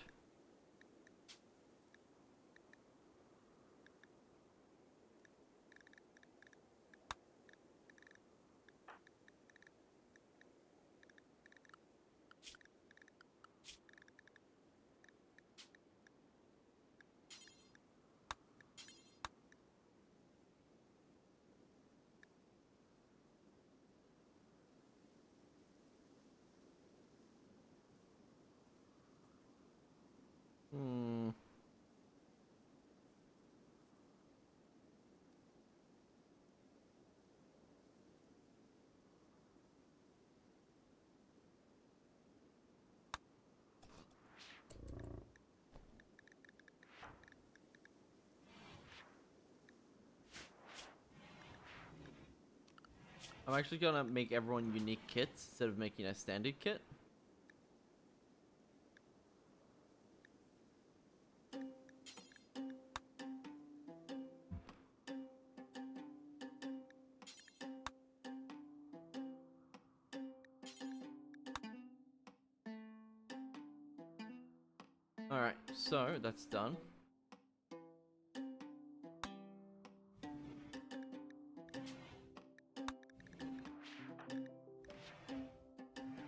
I'm actually gonna make everyone unique kits instead of making a standard kit. Alright, so that's done.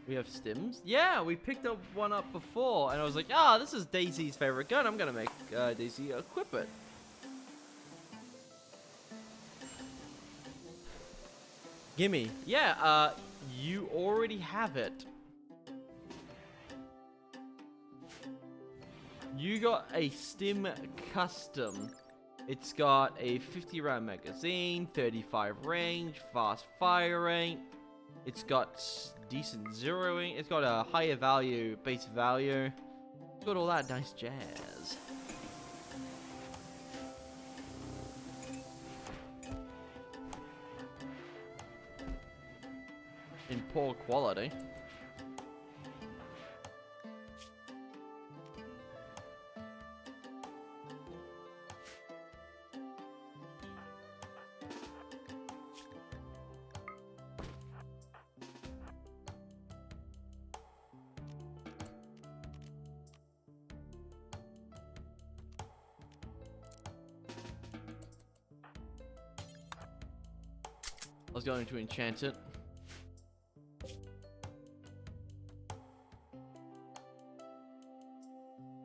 We have stims? Yeah, we picked up one up before, and I was like, ah, this is Daisy's favorite gun. I'm gonna make Daisy equip it. Gimme. Yeah, you already have it. You got a stim custom. It's got a 50 round magazine, 35 range, fast firing. It's got decent zeroing. It's got a higher value, base value. It's got all that nice jazz. in poor quality. I was going to enchant it.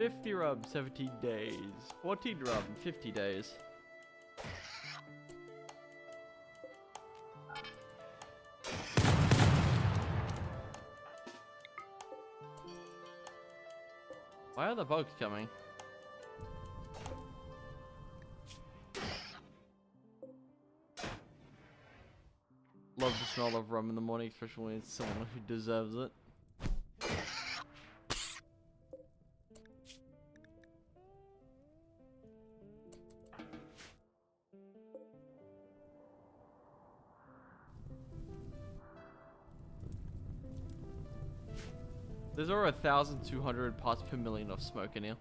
$50 rub, 17 days. 14 rub, 50 days. Why are the bugs coming? Love the smell of rum in the morning, especially when it's someone who deserves it. There's over 1,200 parts per million of smoke in here.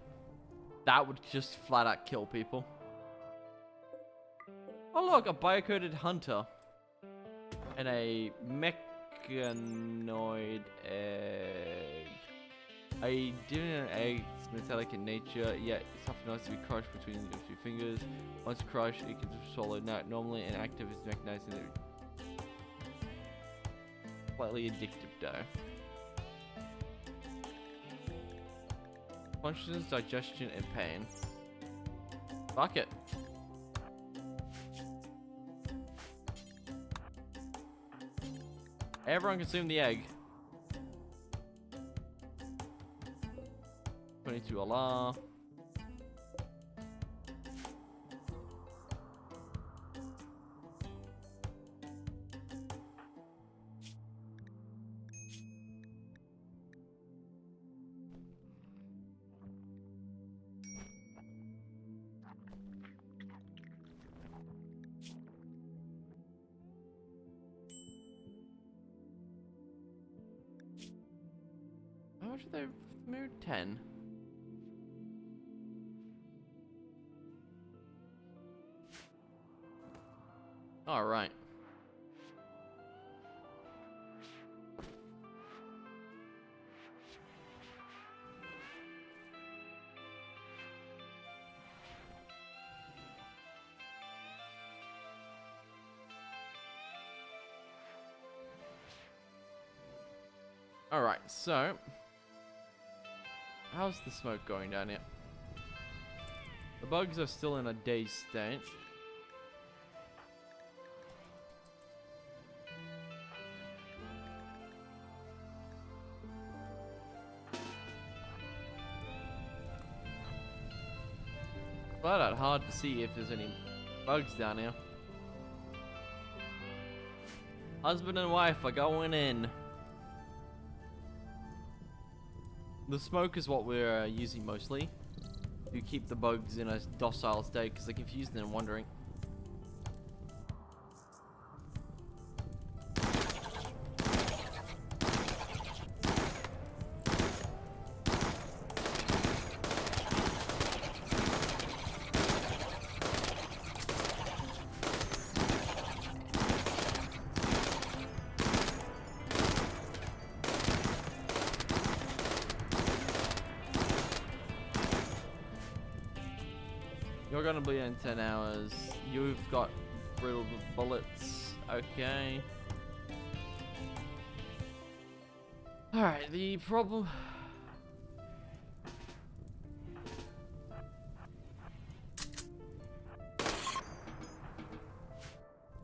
That would just flat out kill people. Oh look, a biocoded hunter. And a mechanoid egg. A dinner egg is metallic in nature, yet it's often nice to be crushed between a few fingers. Once crushed, it can swallow normally, and active is mechanized in it. Slightly addictive though. Functions, digestion, and pain. Fuck it. Everyone consume the egg. 22 Allah. How much are they moved? 10. All right. All right, so how's the smoke going down here? The bugs are still in a dazed state. Flat out hard to see if there's any bugs down here. Husband and wife are going in. The smoke is what we're using mostly to keep the bugs in a docile state because they're confused and wondering. You're gonna bleed in 10 hours. You've got riddled with bullets. Okay. Alright, the problem...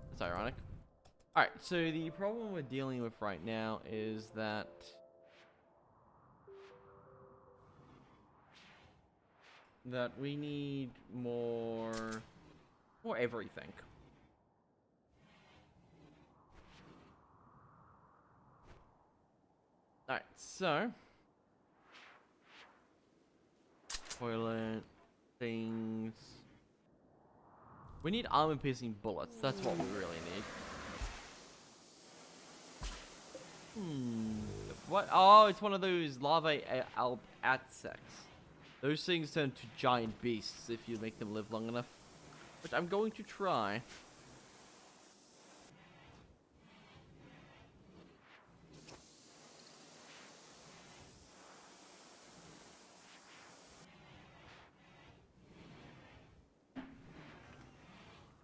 That's ironic. Alright, so the problem we're dealing with right now is that... we need more everything. Alright, so toilet things. We need armor piercing bullets. That's what we really need. What? Oh, it's one of those lava insects. Those things turn to giant beasts if you make them live long enough. Which I'm going to try.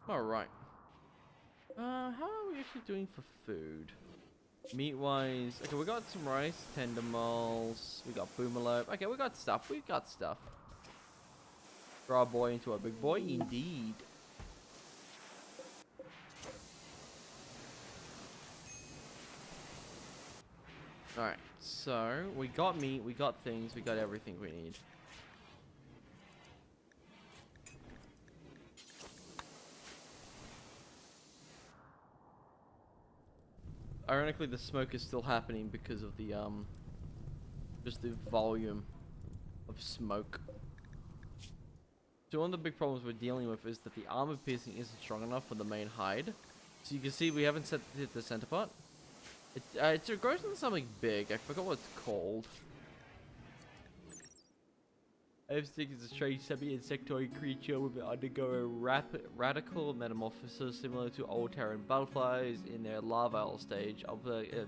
Alright. How are we actually doing for food? Meat-wise, okay, we got some rice, tender moles, we got boomerlope. Okay, we got stuff, Grow our boy into a big boy, indeed. Alright, so, we got meat, we got things, we got everything we need. Ironically, the smoke is still happening because of the, just the volume of smoke. So one of the big problems we're dealing with is that the armor piercing isn't strong enough for the main hide. So you can see we haven't hit the center part. It grows into something big. I forgot what it's called. Lipstick is a strange semi-insectoid creature with an undergo a radical metamorphosis similar to old Terran butterflies in their larval stage. Of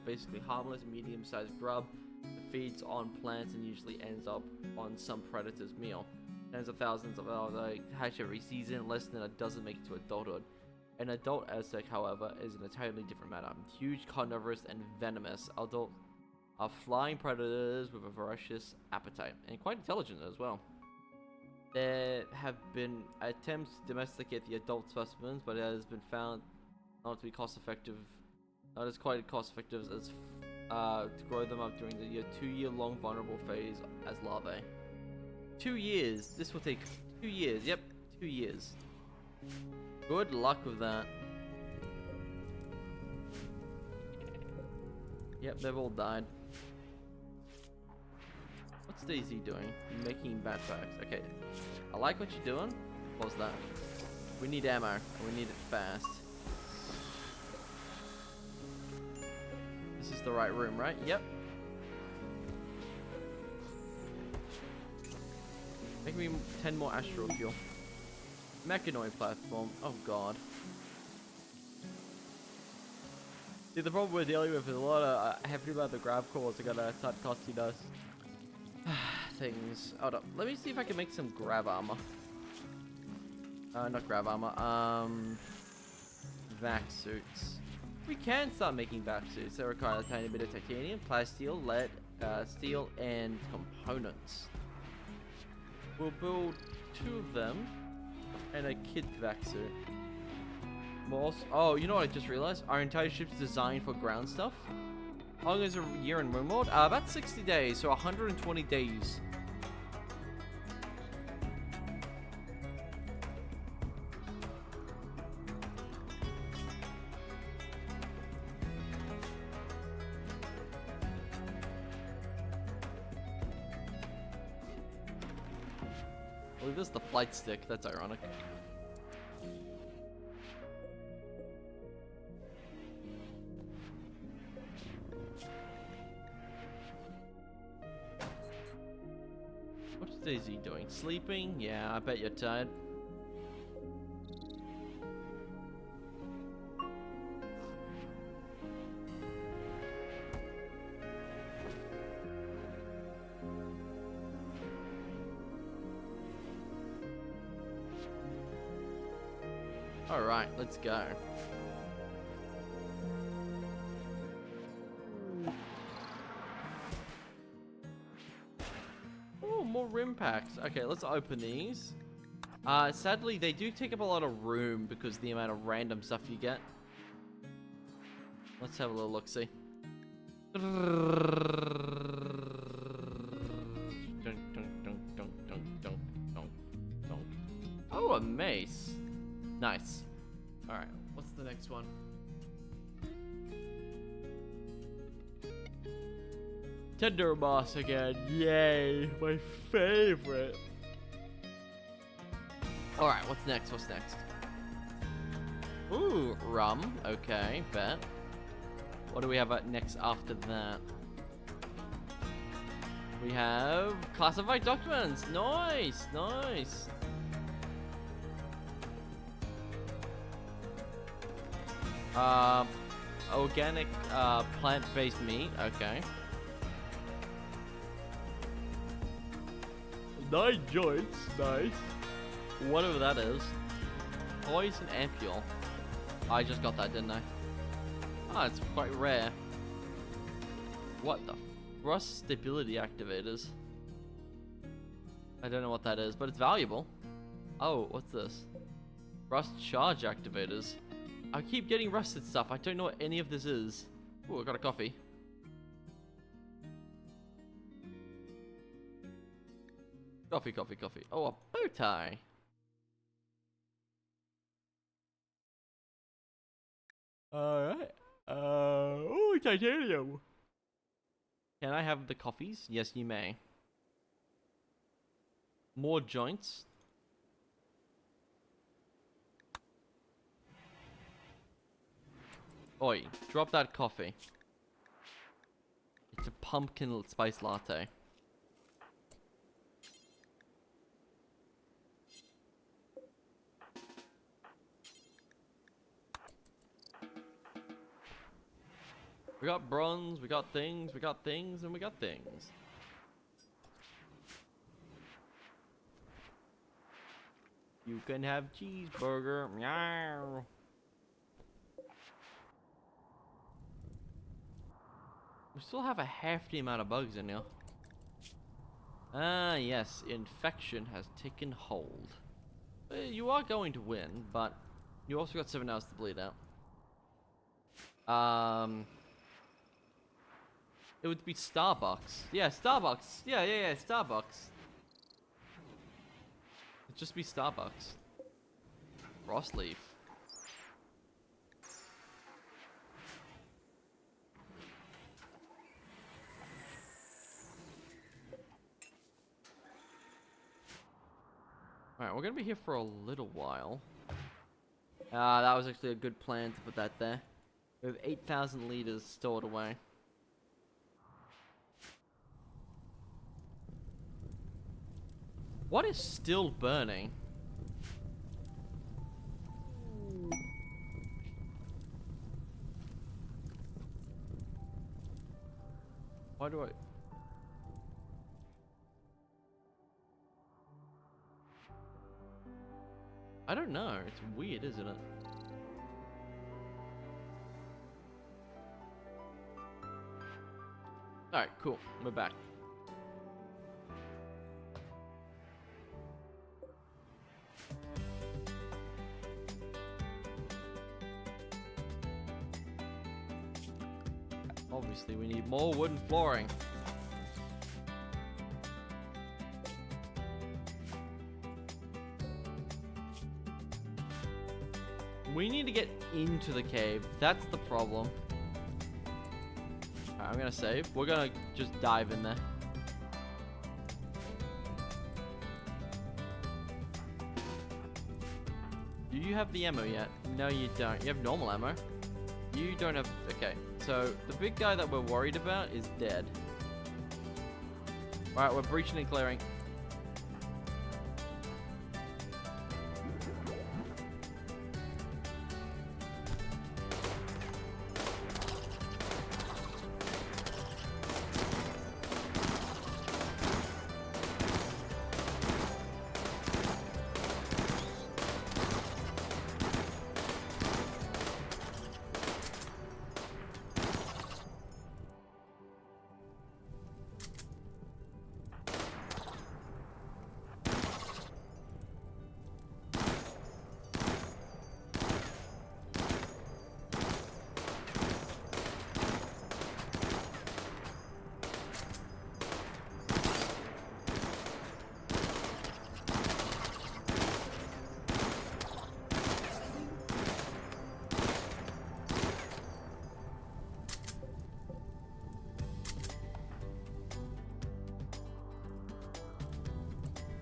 basically harmless, medium-sized grub that feeds on plants and usually ends up on some predator's meal. Tens of thousands of ours hatch every season. Less than a dozen make it to adulthood. An adult insect, however, is an entirely different matter. Huge, carnivorous, and venomous. Adults are flying predators with a voracious appetite and quite intelligent as well. There have been attempts to domesticate the adult specimens, but it has been found not to be not as quite cost-effective as to grow them up during the 2-year-long vulnerable phase as larvae. 2 years. This will take 2 years. Yep, 2 years. Good luck with that. Yep, they've all died. What's Daisy doing? Making backpacks. Okay. I like what you're doing. What's that? We need ammo, and we need it fast. This is the right room, right? Yep. Make me 10 more astral fuel. Mechanoid platform. Oh god. See, the problem we're dealing with is a lot of heavy about the grav cores are gonna start costing us things. Hold up. Let me see if I can make some grav armor. Not grav armor. Vac suits. We can start making vac suits that require a tiny bit of titanium, plasteel, lead, steel, and components. We'll build 2 of them and a kid vac suit. Oh, you know what I just realized? Our entire ship's designed for ground stuff. How long is a year in room mode? About 60 days, so 120 days. Well, this is the flight stick. That's ironic. What's Daisy doing? Sleeping? Yeah, I bet you're tired. Alright, let's go. Oh, more rim packs. Okay, let's open these. Sadly, they do take up a lot of room because of the amount of random stuff you get. Let's have a little look-see. Oh, a mace. Nice. Alright, what's the next one? Tender moss again. Yay, my favorite. Alright, what's next? What's next? Ooh, rum. Okay, bet. What do we have next after that? We have classified documents. Nice, nice. Organic, plant-based meat. Okay. 9 joints. Nice. Whatever that is. Poison ampule. I just got that, didn't I? Ah, it's quite rare. What the? Rust stability activators. I don't know what that is, but it's valuable. Oh, what's this? Rust charge activators. I keep getting rusted stuff. I don't know what any of this is. Oh, I got a coffee. Coffee, coffee, coffee. Oh, a bow tie. Alright. Oh, titanium. Can I have the coffees? Yes, you may. More joints. Oi, drop that coffee. It's a pumpkin spice latte. We got bronze, we got things, we got things, and we got things. You can have cheeseburger. Meow. We still have a hefty amount of bugs in here. Ah, yes. Infection has taken hold. You are going to win, but you also got 7 hours to bleed out. It would be Starbucks. Yeah, Starbucks. Yeah, Starbucks. It'd just be Starbucks. Frost leaf. Alright, we're gonna be here for a little while. That was actually a good plan to put that there. We have 8,000 liters stored away. What is still burning? Why do I don't know. It's weird, isn't it? Alright, cool. We're back. Obviously, we need more wooden flooring. We need to get into the cave. That's the problem. Alright, I'm gonna save. We're gonna just dive in there. Do you have the ammo yet? No, you don't. You have normal ammo. You don't have... Okay, so the big guy that we're worried about is dead. Alright, we're breaching and clearing.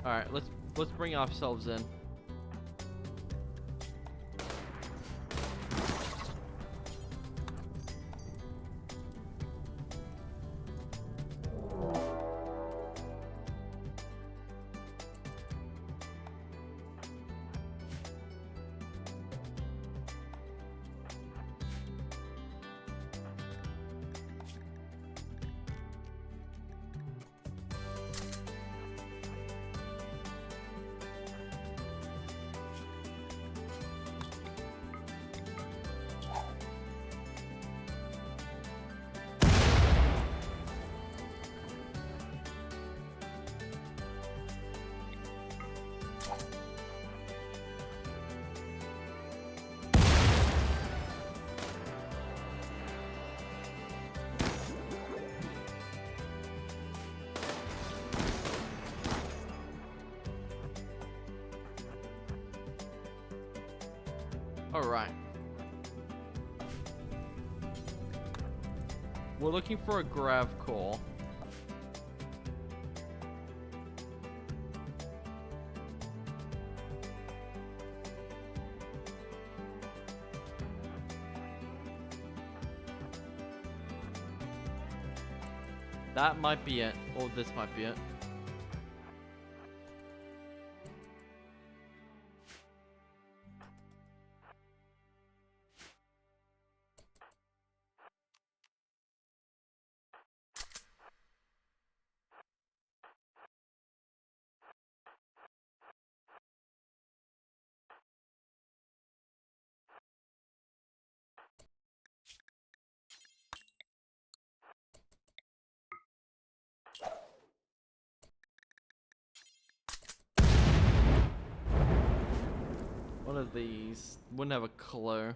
Alright, let's bring ourselves in. Alright. We're looking for a grav core. That might be it, or this might be it. One of these wouldn't have a clue.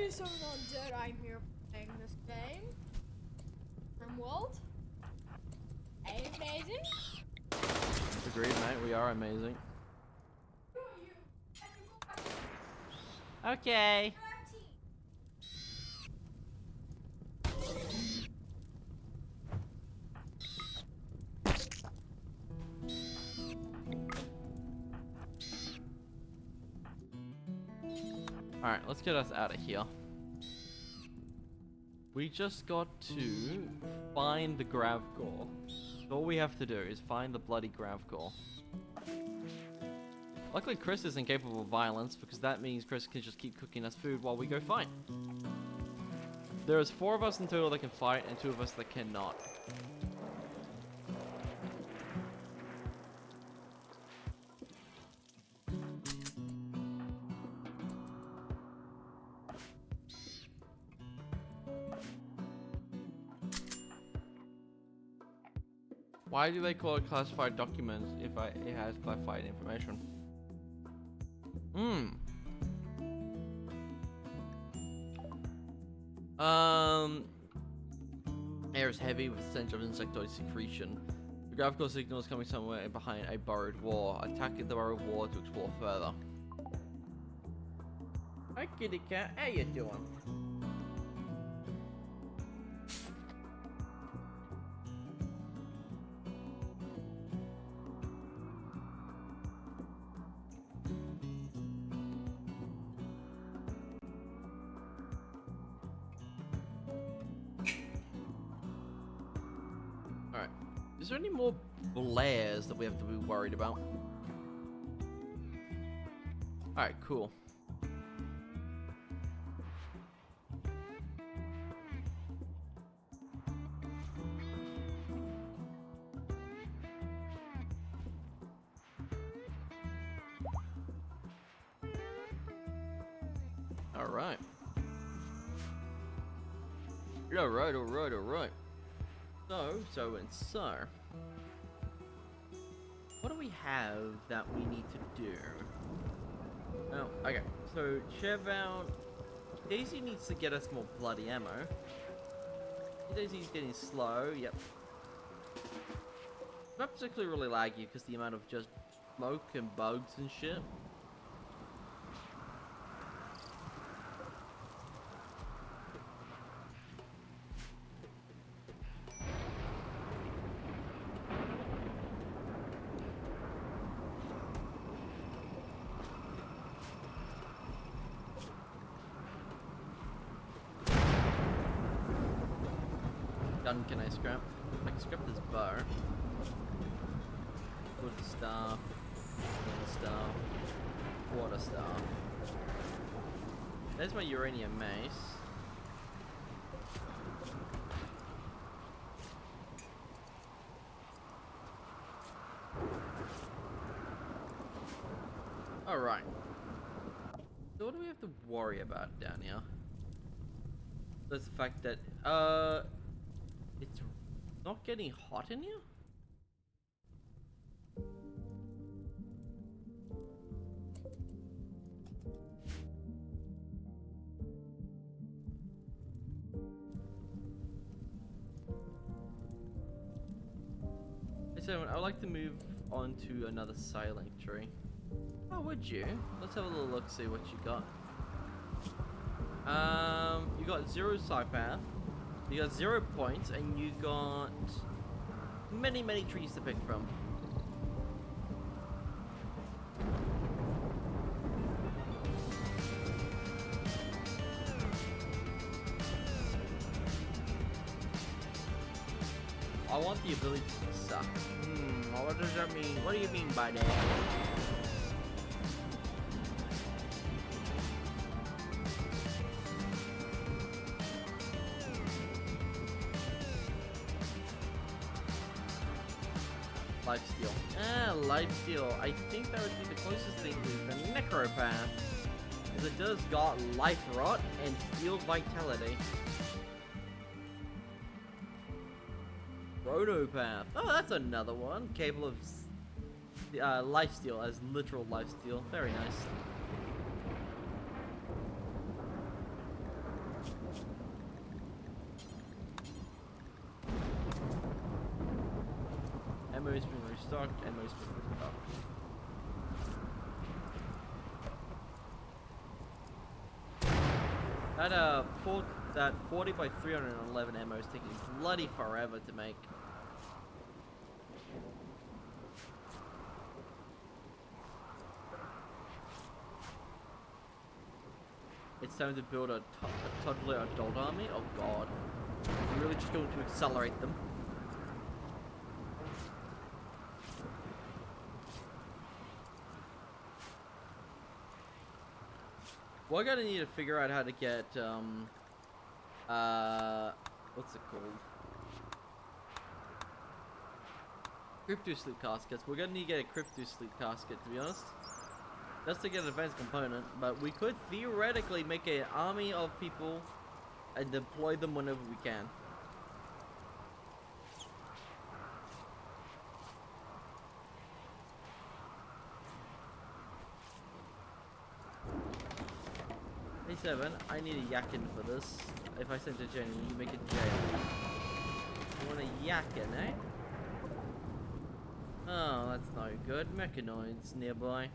Someone dead. I'm here playing this game. From World. Amazing. Agreed, mate. We are amazing. Okay. Alright, let's get us out of here. We just got to find the grav core. So all we have to do is find the bloody grav core. Luckily Chris is incapable of violence, because that means Chris can just keep cooking us food while we go fight. There's 4 of us in total that can fight, and 2 of us that cannot. Why do they call it classified documents if it has classified information? Air is heavy with the stench of insectoid secretion. The graphical signal is coming somewhere behind a burrowed wall. Attack the burrowed wall to explore further. Hi kitty cat, how you doing? Alright. Is there any more blares that we have to be worried about? Alright, cool. Alright. Alright. So. What do we have that we need to do? Oh, okay. So, Chevout. Daisy needs to get us more bloody ammo. Daisy's getting slow, yep. Not particularly really laggy because the amount of just smoke and bugs and shit. gun can I scrap? I can scrap this bar. Wood stuff. Water stuff. Water stuff. There's my uranium mace. Alright. So what do we have to worry about down here? That's the fact that, it's not getting hot in here? So I would like to move on to another sailing tree. Oh, would you? Let's have a little look, see what you got. You got 0 psypath, you got 0 points, and you got many trees to pick from. I want the ability to suck. What does that mean? What do you mean by that? Lifesteal. Lifesteal. I think that would be the closest thing to the Necropath. Because it does got Life Rot and Steel Vitality. Chronopath. Oh, that's another one. Capable of lifesteal as literal lifesteal. Very nice. Ammo's been restocked. Ammo's been restocked. That 40 by 311 ammo is taking bloody forever to make. It's time to build a toddler adult army? Oh god. I'm really just going to accelerate them. We're gonna need to figure out how to get, what's it called? Crypto sleep caskets. We're gonna need to get a crypto sleep casket, to be honest. Just to get an advanced component, but we could theoretically make an army of people and deploy them whenever we can. Hey Seven, I need a yakin for this. If I send to Jenny, you make it jail. You want a yakin, eh? Oh, that's no good. Mechanoids nearby.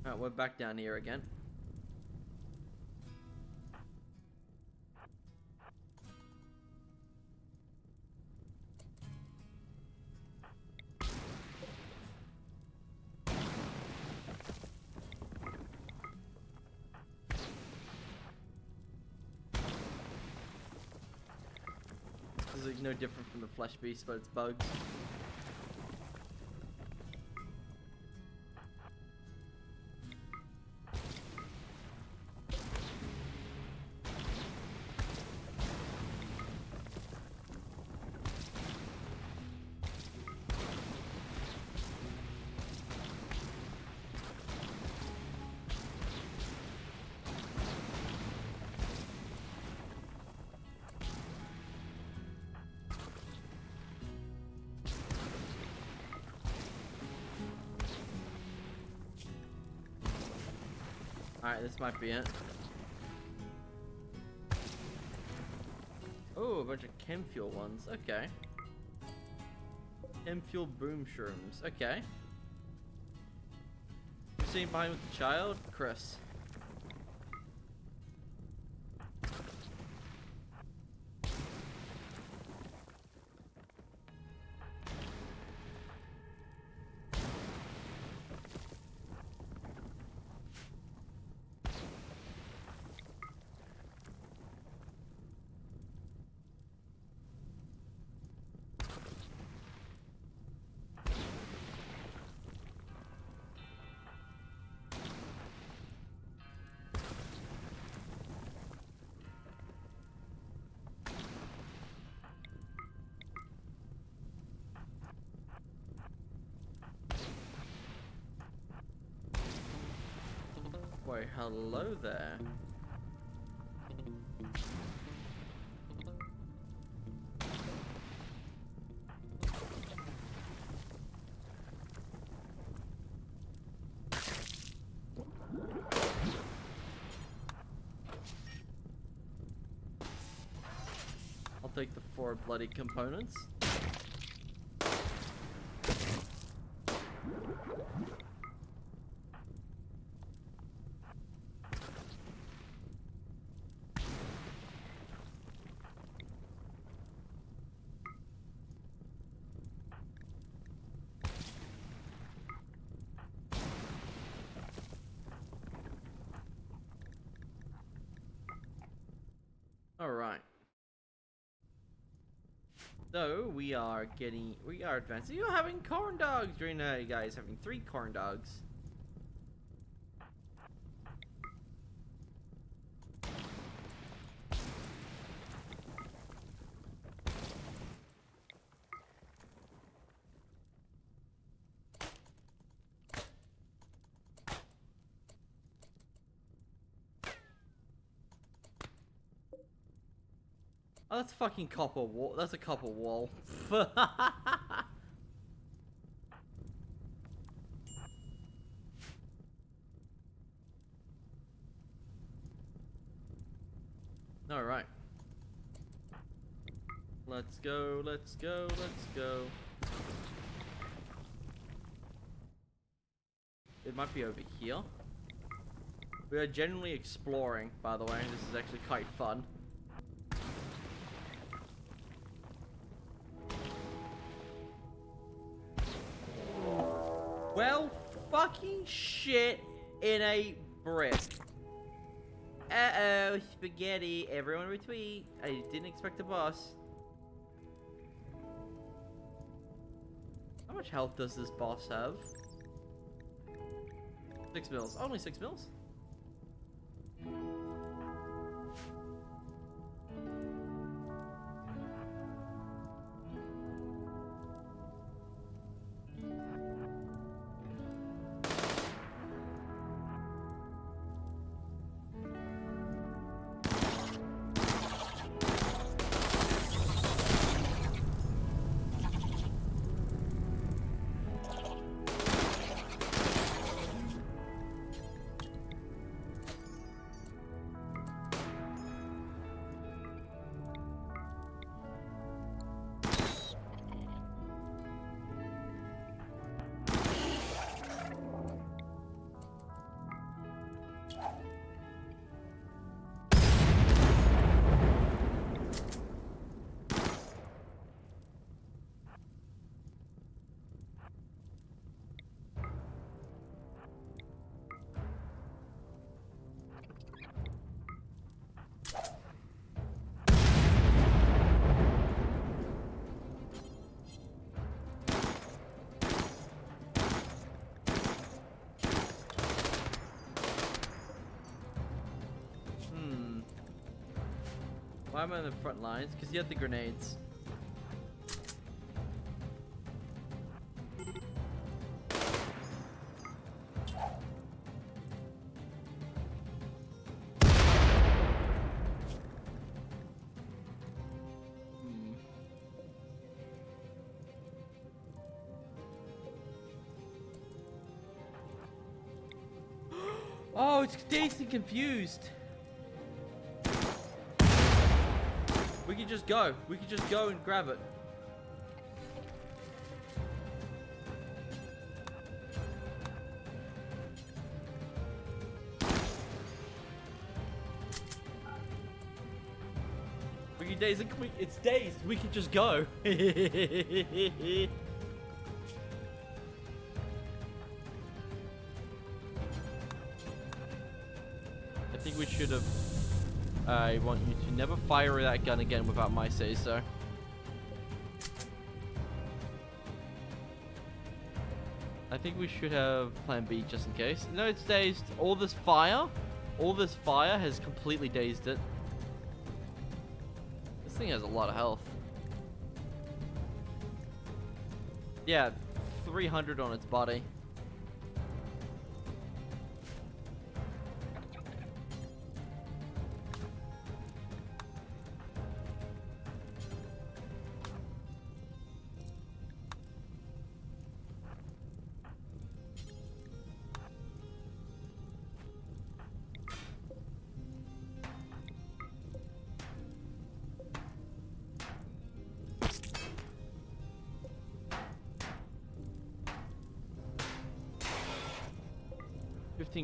Alright, we're back down here again. This is like no different from the flesh beast, but it's bugs. Alright, this might be it. Oh, a bunch of chem fuel ones. Okay. Chem fuel boom shrooms. Okay. You sitting behind with the child? Chris. Wait, hello there. I'll take the 4 bloody components. Alright. So, we are advancing. You're having corn dogs during you guys having 3 corn dogs. Oh, that's fucking copper wall. That's a copper wall. Alright. Let's go, let's go, let's go. It might be over here. We are generally exploring, by the way. This is actually quite fun. Well, fucking shit in a brick. Uh-oh, spaghetti. Everyone retweet. I didn't expect a boss. How much health does this boss have? 6 mils. Only 6 mils? Why am I in the front lines? Because you had the grenades. Oh, it's dazed and confused. We could just go. We could just go and grab it. We could daze it. It's dazed. We could just go. I think we should have. I want you to never fire that gun again without my say so. I think we should have plan B just in case. No, it's dazed. All this fire has completely dazed it. This thing has a lot of health. Yeah, 300 on its body.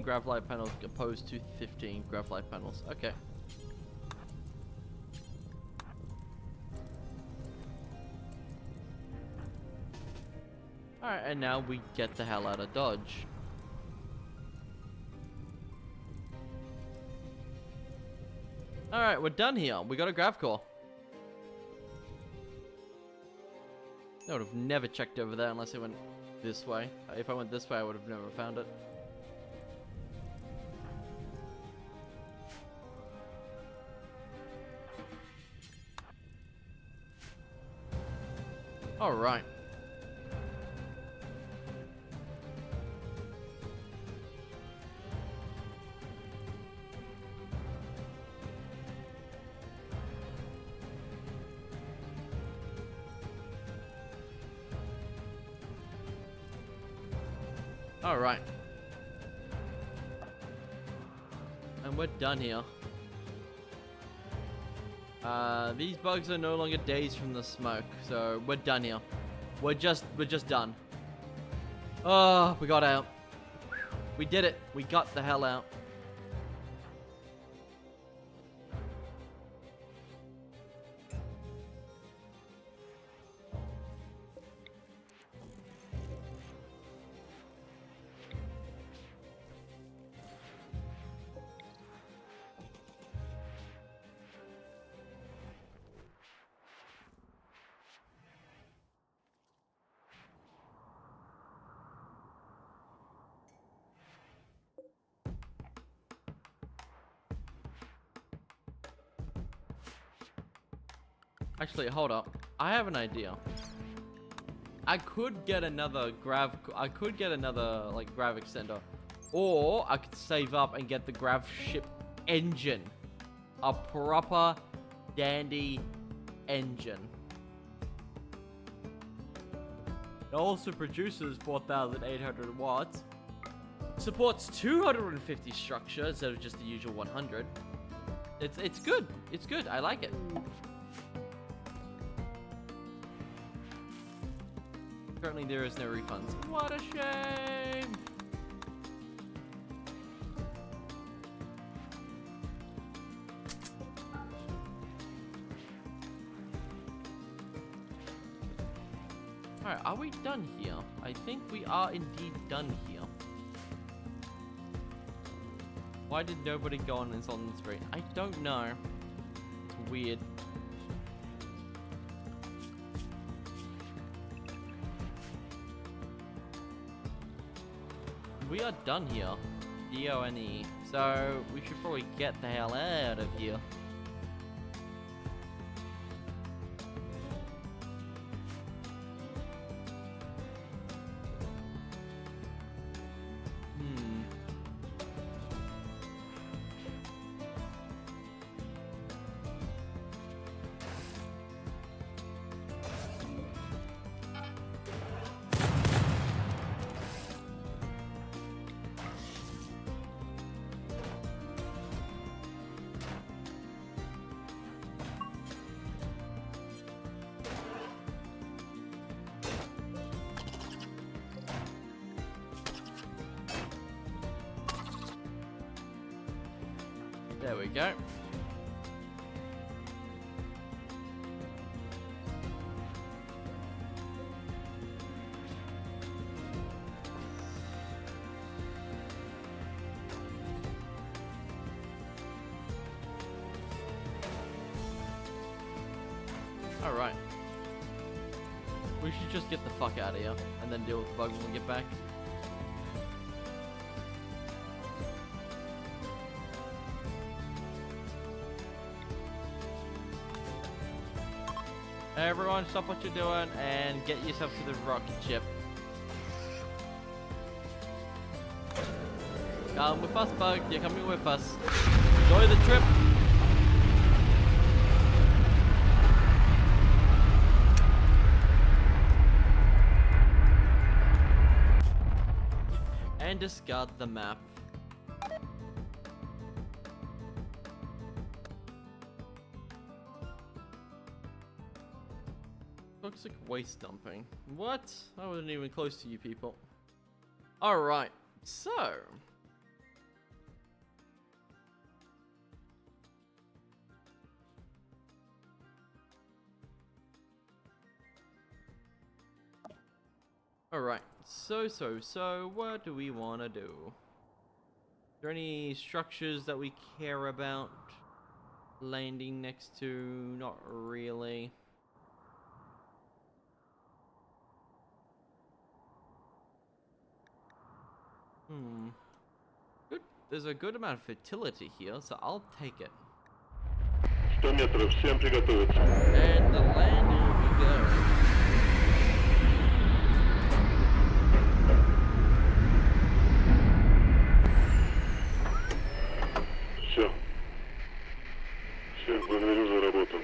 Grav light panels opposed to 15 grav light panels. Okay. Alright, and now we get the hell out of Dodge. Alright, we're done here. We got a grav core. I would have never checked over there unless I went this way. If I went this way, I would have never found it. All right. All right. And we're done here. These bugs are no longer dazed from the smoke, so we're done here. We're just done. Oh, we got out. We did it. We got the hell out. Actually, hold up. I have an idea. I could get another grav extender. Or I could save up and get the grav ship engine. A proper dandy engine. It also produces 4,800 watts. Supports 250 structure instead of just the usual 100. It's good. It's good. I like it. Currently, there is no refunds. What a shame! Alright, are we done here? I think we are indeed done here. Why did nobody go on this on the street? I don't know. It's weird. We are done here. D-O-N-E. So, we should probably get the hell out of here. There we go. Alright. We should just get the fuck out of here and then deal with the bug when we get back. Everyone, stop what you're doing and get yourself to the rocket ship. Come with us, Bug. You're coming with us. Enjoy the trip. And discard the map. Toxic waste dumping. What? I wasn't even close to you people. Alright, so. Alright, so, what do we want to do? Is there any structures that we care about landing next to? Not really. Good. There's a good amount of fertility here, so I'll take it. 100 метров, всем приготовиться. And the landing we go. Все. Всех благодарю за работу.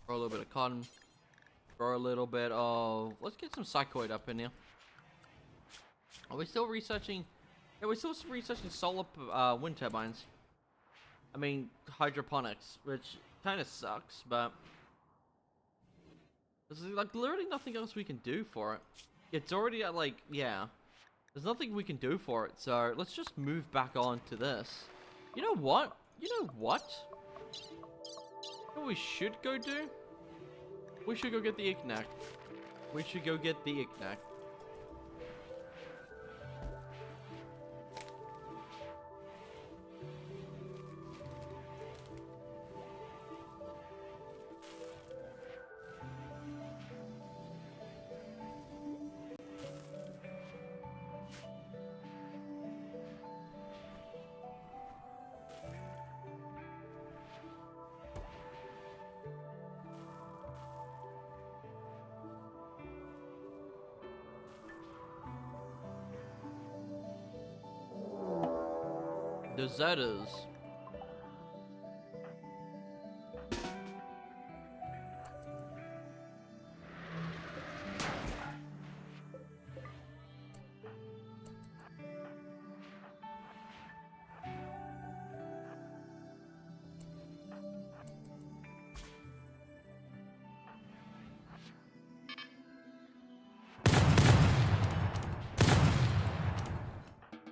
Throw a little bit of cotton. Throw a little bit of... Let's get some psychoid up in here. Are we still researching? Yeah, we're still researching solar wind turbines. I mean, hydroponics, which kind of sucks, but... There's like literally nothing else we can do for it. It's already at like, yeah. There's nothing we can do for it, so let's just move back on to this. You know what? You know what? What we should go do? We should go get the Ignac. We should go get the Ignac. Deserters.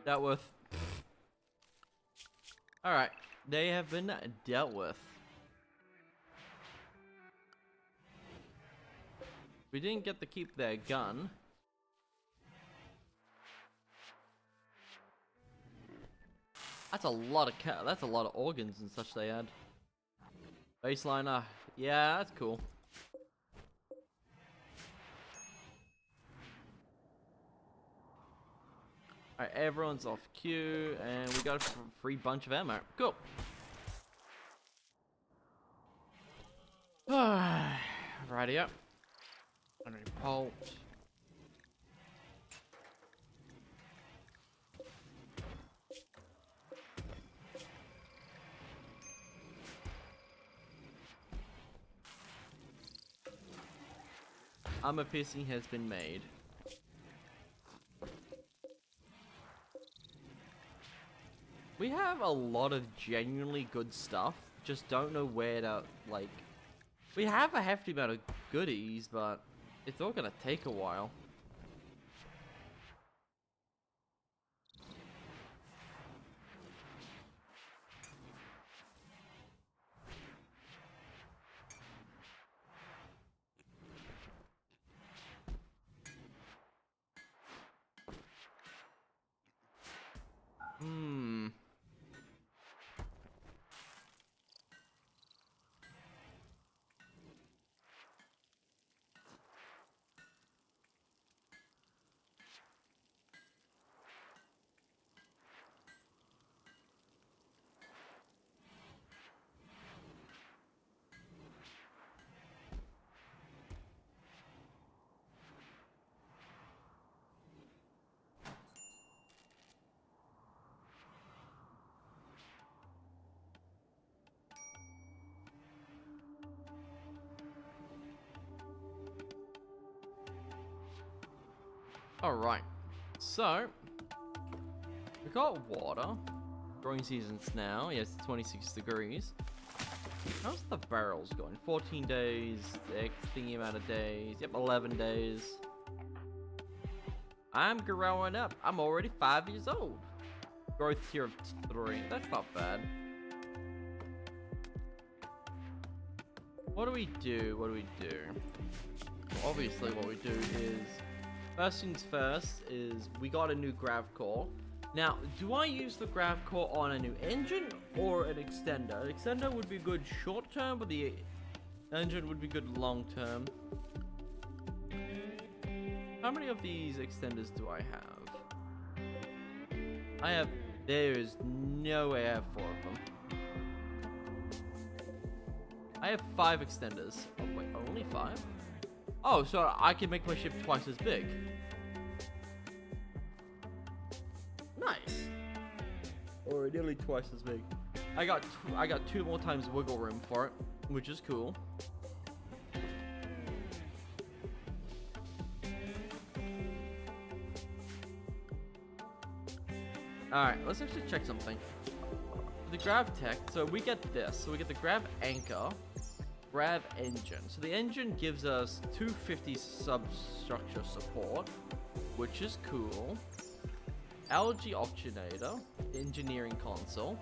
Dealt with. Alright, they have been dealt with. We didn't get to keep their gun. That's a lot of organs and such they had. Baseliner, yeah, that's cool. Alright, everyone's off cue, and we got a free bunch of ammo. Cool. Righty up. Pulp. Armor piercing has been made. We have a lot of genuinely good stuff. Just don't know where to, like... We have a hefty amount of goodies, but it's all gonna take a while. Alright, so we got water. Growing seasons now. Yes, 26 degrees. How's the barrels going? 14 days, X thingy amount of days. Yep, 11 days. I'm growing up. I'm already 5 years old. Growth tier of 3. That's not bad. What do we do? What do we do? Well, obviously, what we do is... First things first is we got a new grav core. Now, do I use the grav core on a new engine or an extender? An extender would be good short term, but the engine would be good long term. How many of these extenders do I have? I have... There is no way I have 4 of them. I have 5 extenders. Oh wait, only 5? Oh, so I can make my ship twice as big. Nice. Or nearly twice as big. I got 2 more times wiggle room for it, which is cool. Alright, let's actually check something. The grav tech, so we get this. So we get the grav anchor. Grav engine. So the engine gives us 250 substructure support, which is cool. Algae oxygenator, engineering console.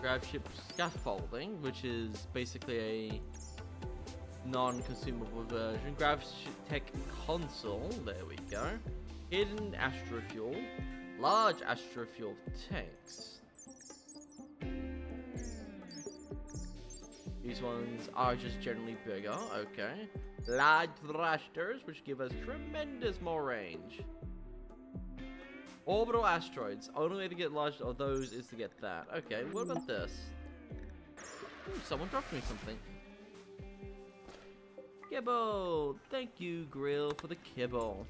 Grav ship scaffolding, which is basically a non-consumable version. Grav tech console, there we go. Hidden astrofuel, large astrofuel tanks. These ones are just generally bigger, okay. Large thrusters, which give us tremendous more range. Orbital asteroids. Only way to get large of those is to get that. Okay, what about this? Ooh, someone dropped me something. Kibble! Thank you, Grill, for the kibble.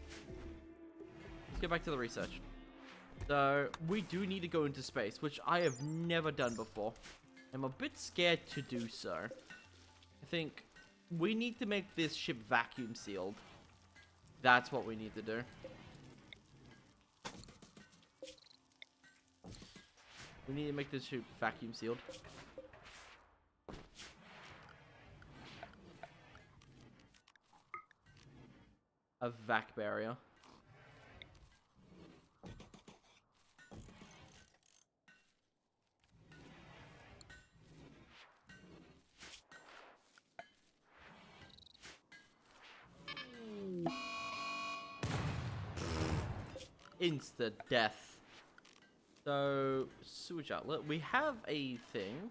Let's get back to the research. So, we do need to go into space, which I have never done before. I'm a bit scared to do so. I think we need to make this ship vacuum sealed. That's what we need to do. We need to make this ship vacuum sealed. A vac barrier. Insta death. So, sewage outlet. We have a thing.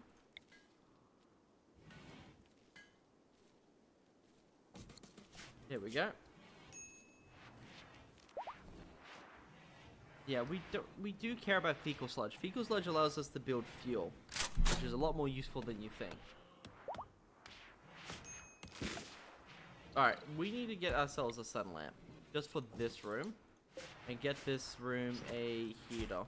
Here we go. Yeah, we do care about fecal sludge. Fecal sludge allows us to build fuel, which is a lot more useful than you think. Alright, we need to get ourselves a sun lamp. Just for this room. And get this room a heater.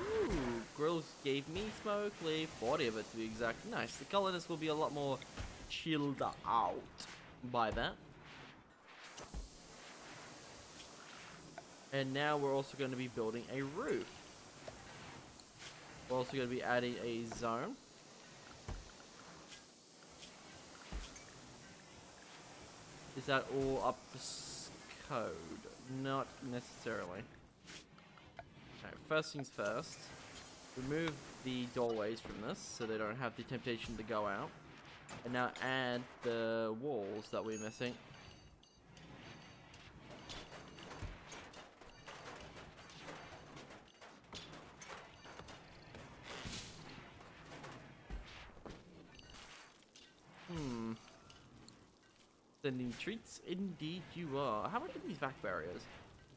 Ooh, grills gave me smoke leaf. 40 of it to be exact. Nice. The colonists will be a lot more chilled out by that. And now we're also going to be building a roof. We're also going to be adding a zone. Is that all up to code? Not necessarily. Alright, first things first. Remove the doorways from this so they don't have the temptation to go out. And now add the walls that we're missing. Sending treats? Indeed you are. How much are these vac barriers?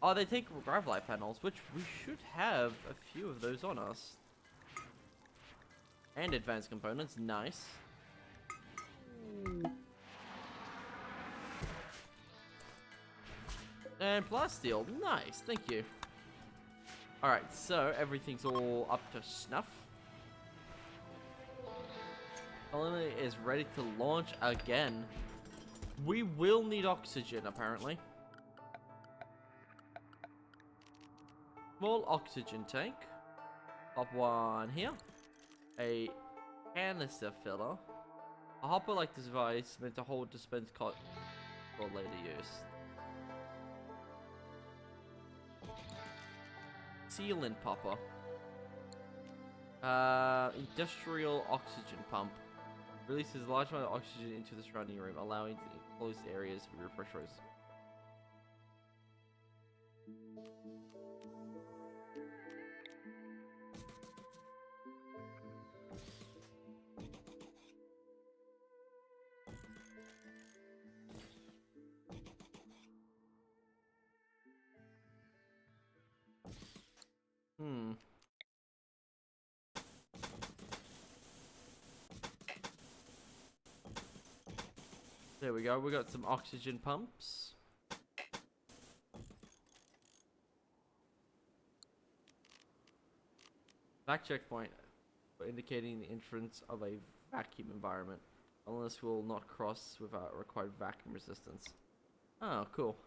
Oh, they take gravlight panels, which we should have a few of those on us. And advanced components, nice. And plasteel, nice, thank you. Alright, so everything's all up to snuff. Colony is ready to launch again. We will need oxygen, apparently. Small oxygen tank. Top one here. A canister filler. A hopper like this device meant to hold dispensed cotton for later use. Sealant popper. Industrial oxygen pump. Releases a large amount of oxygen into the surrounding room, allowing enclosed areas to be repressurized. There we go, we got some oxygen pumps. Vac checkpoint indicating the entrance of a vacuum environment. Unless will not cross without required vacuum resistance. Oh, cool.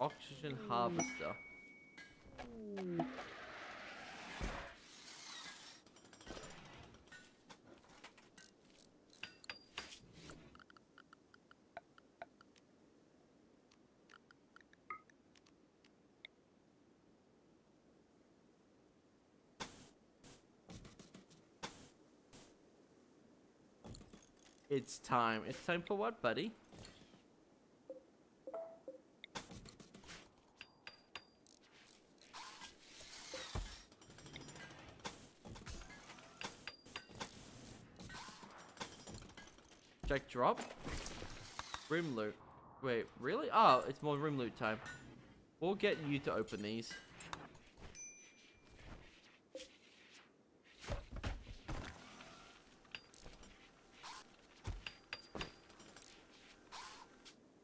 Oxygen harvester. It's time. It's time for what, buddy? Check drop. Room loot. Wait, really? Oh, it's more room loot time. We'll get you to open these.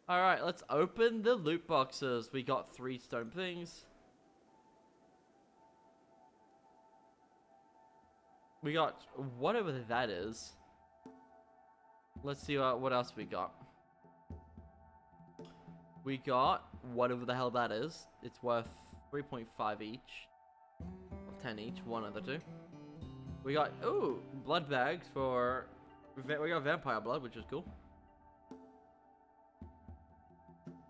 Alright, let's open the loot boxes. We got 3 stone things. We got whatever that is. Let's see what else we got. We got whatever the hell that is. It's worth 3.5 each. Or 10 each, one of the two. We got, ooh, blood bags for... We got vampire blood, which is cool.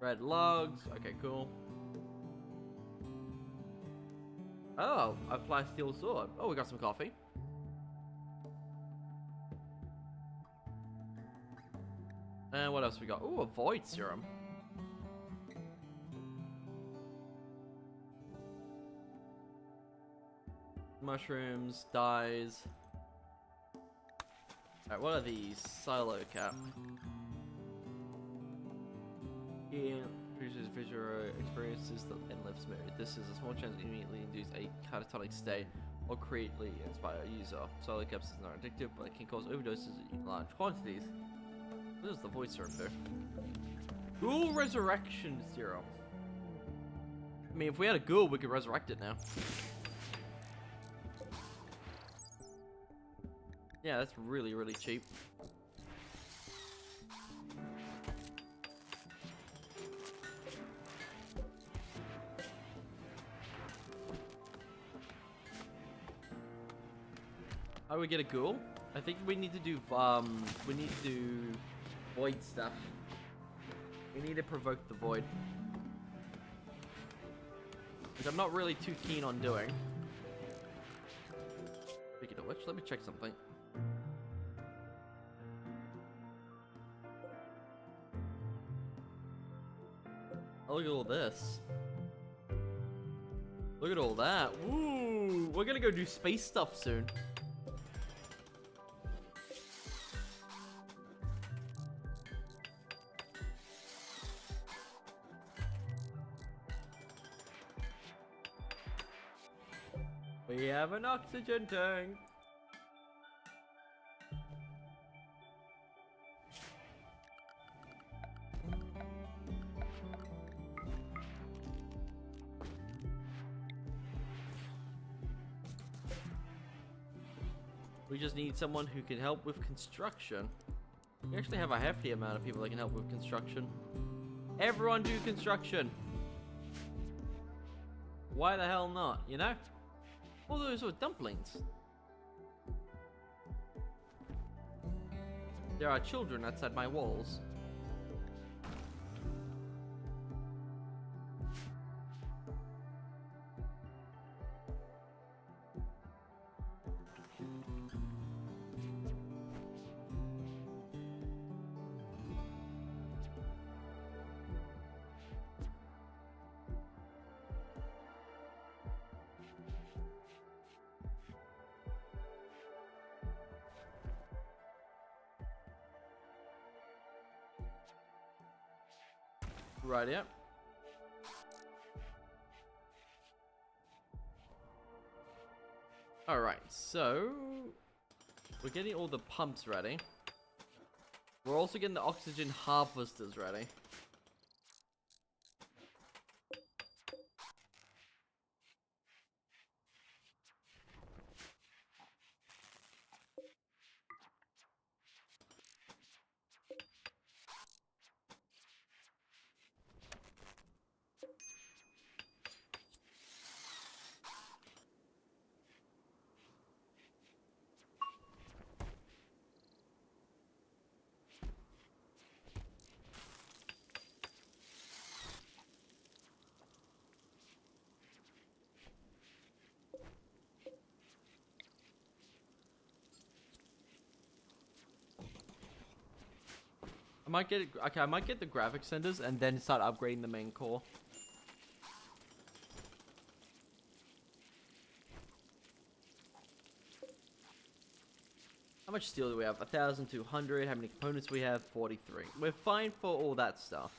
Red logs, okay, cool. Oh, a plasteel sword. Oh, we got some coffee. And what else we got? Ooh, a void serum. Mushrooms, dyes. Alright, what are these? Silo cap. Yeah, produces visual experiences and lives mood. This is a small chance to immediately induce a catatonic state or greatly inspire a user. Silo caps is not addictive, but it can cause overdoses in large quantities. What does the voice serum do? Ghoul resurrection serum. I mean, if we had a ghoul, we could resurrect it now. Yeah, that's really, really cheap. How do we get a ghoul? I think we need to do, void stuff. We need to provoke the void. Which I'm not really too keen on doing. Speaking of which, let me check something. Oh, look at all this. Look at all that. Woo! We're gonna go do space stuff soon. We have an oxygen tank. We just need someone who can help with construction. We actually have a hefty amount of people that can help with construction. Everyone do construction. Why the hell not, you know? All those are dumplings. There are children outside my walls. Right, yeah. Alright, so we're getting all the pumps ready. We're also getting the oxygen harvesters ready. I might get okay. I might get the graphic centers and then start upgrading the main core. How much steel do we have? 1,200. How many components we have? 43. We're fine for all that stuff.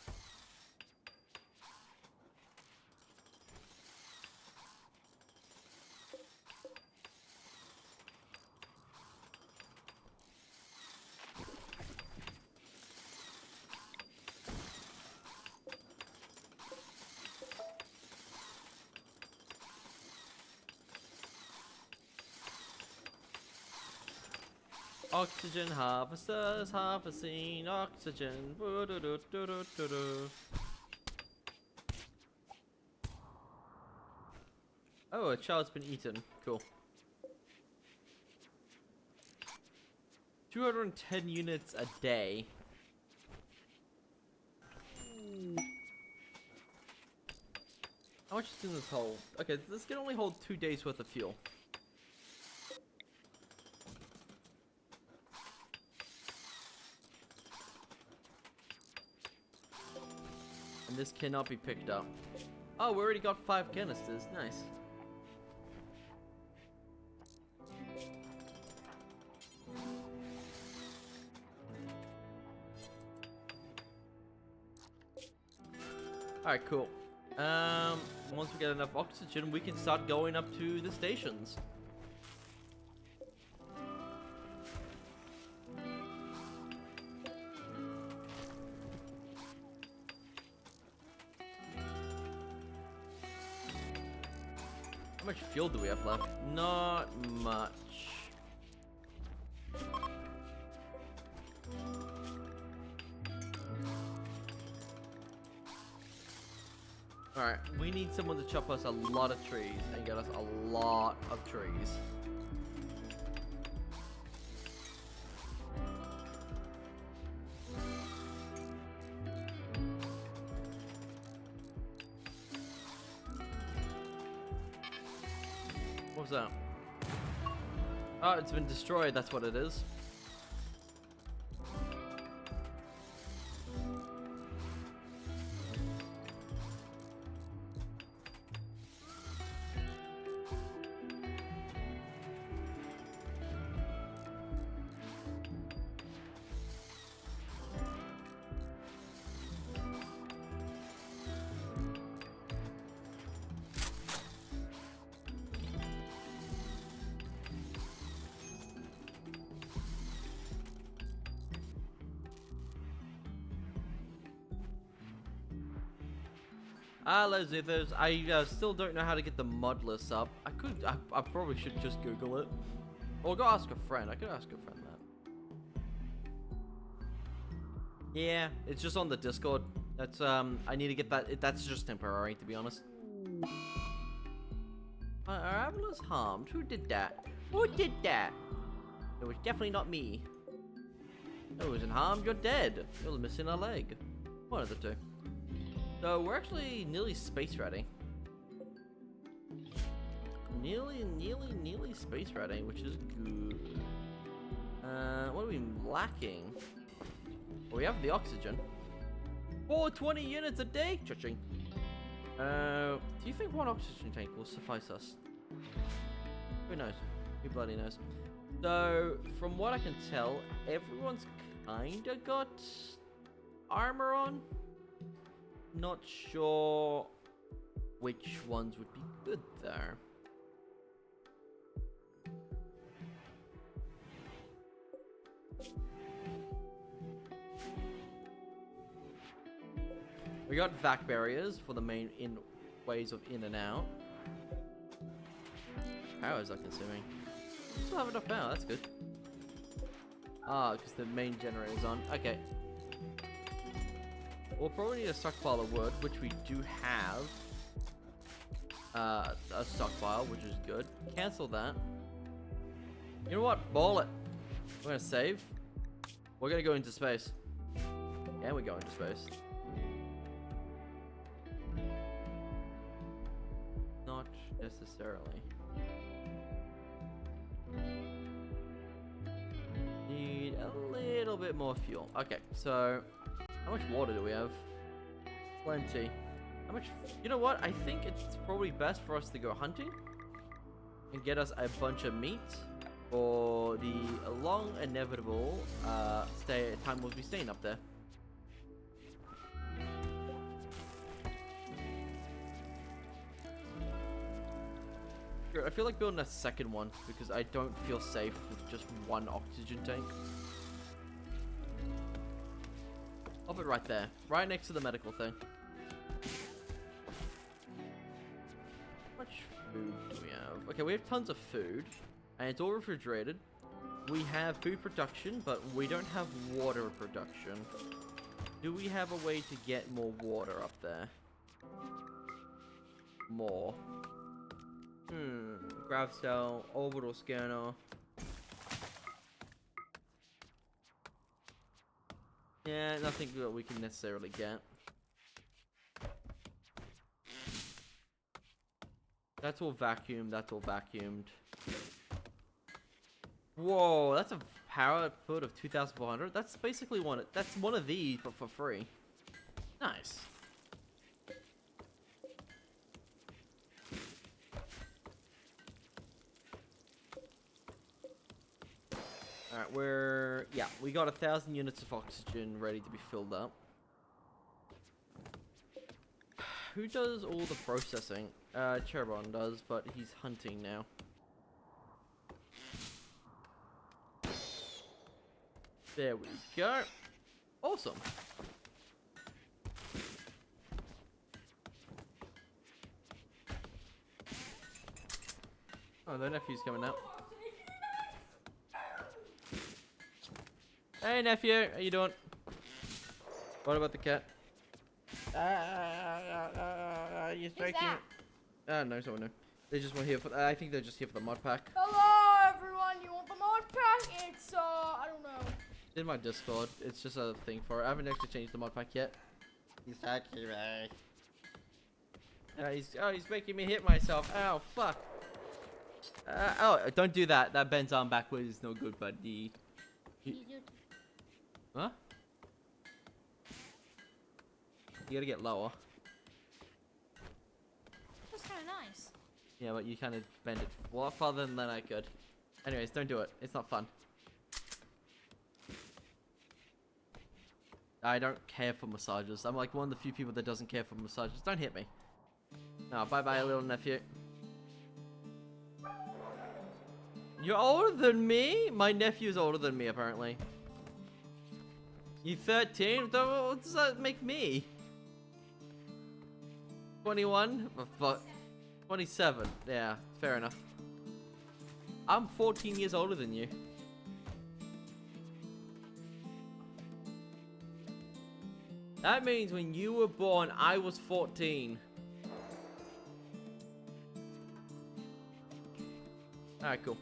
Oxygen harvesters harvesting oxygen. Oh, a child's been eaten. Cool. 210 units a day. How much is in this hold? Okay, this can only hold 2 days worth of fuel. And this cannot be picked up. Oh, we already got 5 canisters. Nice. Alright, cool. Once we get enough oxygen, we can start going up to the stations. How much fuel do we have left? Not much. Alright, we need someone to chop us a lot of trees and get us a lot of trees. What was that? Oh, it's been destroyed, that's what it is. Hello, Zithers. I still don't know how to get the modlist up. I probably should just Google it. Or go ask a friend. I could ask a friend that. Yeah, it's just on the Discord. That's, I need to get that. That's just temporary, to be honest. Our Avalon's harmed. Who did that? Who did that? It was definitely not me. No, it wasn't harmed. You're dead. You're missing a leg. One of the two. So we're actually nearly space ready. Nearly space ready, which is good. What are we lacking? Well, we have the oxygen. 420 units a day? Cha-ching. Do you think one oxygen tank will suffice us? Who knows? Who bloody knows? So, from what I can tell, everyone's kinda got armor on. Not sure which ones would be good there. We got vac barriers for the main ways of in and out. Power is that consuming? Still have enough power, that's good. Ah, because the main generator's on. Okay. We'll probably need a stockpile of wood, which we do have. A stockpile, which is good. Cancel that. You know what? Ball it. We're gonna save. We're gonna go into space. And we go into space. Not necessarily. Need a little bit more fuel. Okay, so how much water do we have? Plenty. How much? You know what? I think it's probably best for us to go hunting and get us a bunch of meat for the long inevitable time we'll be staying up there. Sure, I feel like building a second one because I don't feel safe with just one oxygen tank. I'll put it right there, right next to the medical thing. How much food do we have? Okay, we have tons of food, and it's all refrigerated. We have food production, but we don't have water production. Do we have a way to get more water up there? More. Grav cell, orbital scanner. Yeah, nothing that we can necessarily get. That's all vacuumed, that's all vacuumed. Whoa, that's a power output of 2,400. That's basically that's one of these, but for free. Nice. Alright, yeah, we got 1,000 units of oxygen ready to be filled up. who does all the processing? Cherubon does, but he's hunting now. There we go. Awesome. Oh, the nephew's coming out. Hey, nephew, how you doing? What about the cat? You striking? No, someone new. They just were here for. I think they're just here for the mod pack. Hello, everyone. You want the mod pack? It's I don't know. It's in my Discord. It's just a thing for it. I haven't actually changed the mod pack yet. He's hacky, right? He's making me hit myself. Ow, fuck. Oh, don't do that. That bends arm backwards is no good, buddy. Huh? You gotta get lower. That's kind of nice. Yeah, but you kind of bend it a lot farther than I could. Anyways, don't do it. It's not fun. I don't care for massages. I'm like one of the few people that doesn't care for massages. Don't hit me. No, bye-bye, little nephew. You're older than me? My nephew's older than me, apparently. You 13? What does that make me? 21? 27. Yeah, fair enough. I'm 14 years older than you. That means when you were born, I was 14. Alright, cool.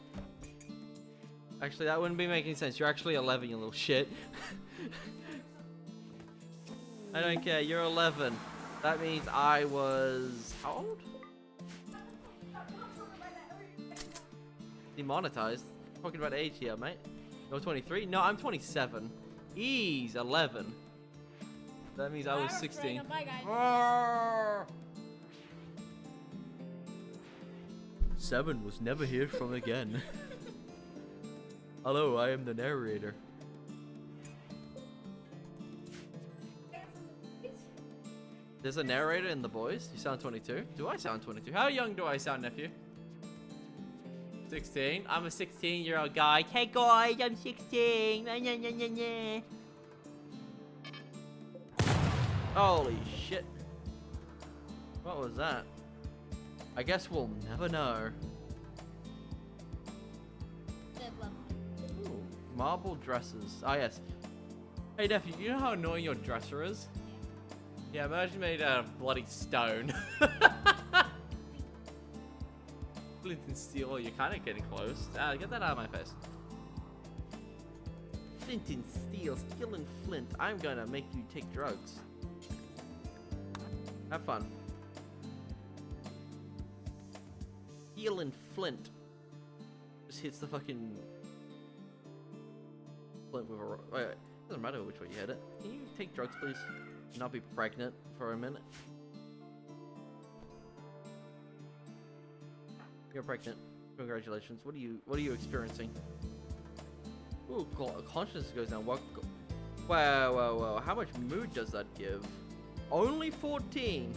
Actually, that wouldn't be making sense. You're actually 11, you little shit. I don't care. You're 11. That means I was... How old? Demonetized. Talking about age here, mate. You're 23? No, I'm 27. He's 11. That means I was 16. Bye, guys. 7 was never heard from again. Hello, I am the narrator. There's a narrator in The Boys? You sound 22? Do I sound 22? How young do I sound, nephew? 16? I'm a 16-year-old guy. Hey guys, I'm 16. Holy shit. What was that? I guess we'll never know. Ooh, marble dresses. Ah, yes. Hey, nephew, you know how annoying your dresser is? Yeah, imagine made out of bloody stone. Flint and steel, you're kind of getting close. Get that out of my face. Flint and steel, steel and flint. I'm gonna make you take drugs. Have fun. Steel and flint. Just hits the fucking flint with a rock. Wait, doesn't matter which way you hit it. Can you take drugs, please? Not be pregnant for a minute. You're pregnant. Congratulations. What are you experiencing? Ooh, consciousness goes down. What? Wow. How much mood does that give? Only 14.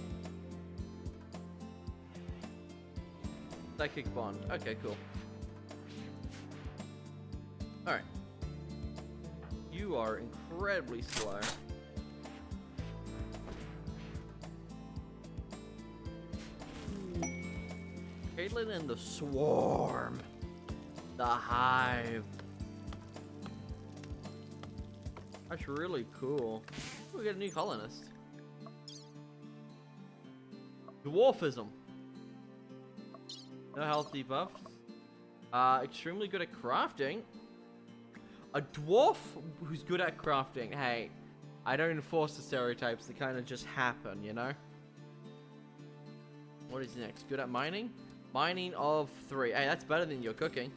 Psychic bond. Okay, cool. Alright. You are incredibly slow. Caitlin and the Swarm. The Hive. That's really cool. We got a new colonist. Dwarfism. No health debuff. Extremely good at crafting. A dwarf who's good at crafting. Hey, I don't enforce the stereotypes. They kind of just happen, you know? What is next? Good at mining? Mining of 3. Hey, that's better than your cooking.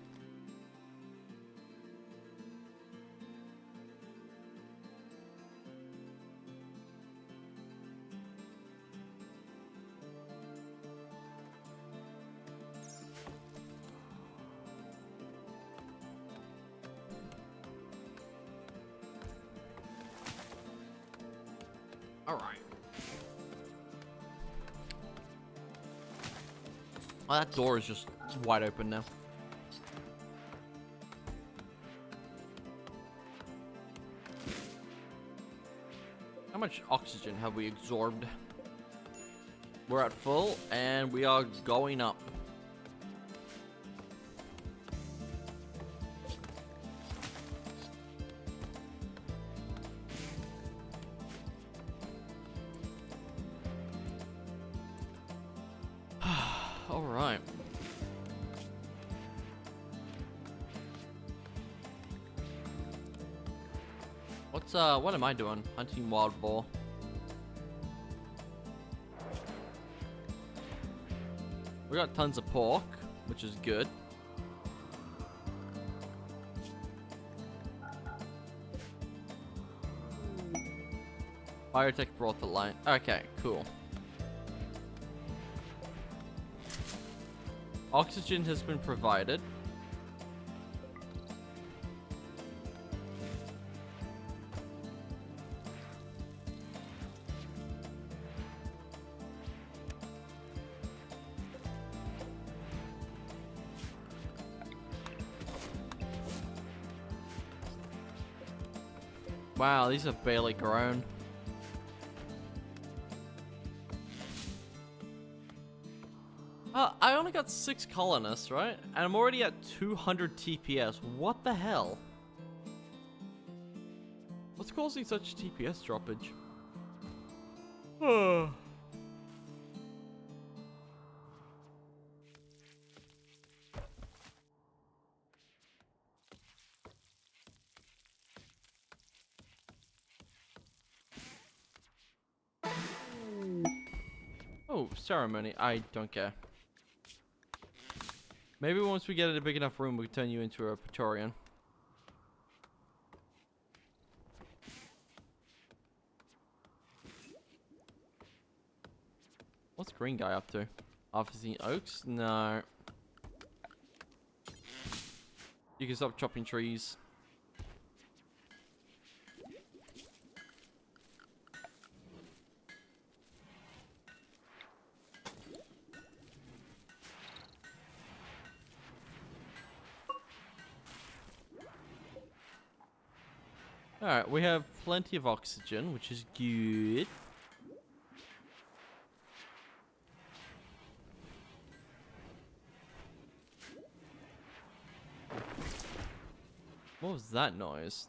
Alright. Oh, that door is just wide open now. How much oxygen have we absorbed? We're at full, and we are going up. All right. What am I doing? Hunting wild boar. We got tons of pork, which is good. Biotech brought the line. Okay, cool. Oxygen has been provided. Wow, these are barely grown. I only got 6 colonists, right? And I'm already at 200 TPS. What the hell? What's causing such TPS droppage? Oh, ceremony. I don't care. Maybe once we get in a big enough room, we can turn you into a Praetorian. What's green guy up to? Harvesting oaks? No. You can stop chopping trees. Alright, we have plenty of oxygen, which is good. What was that noise?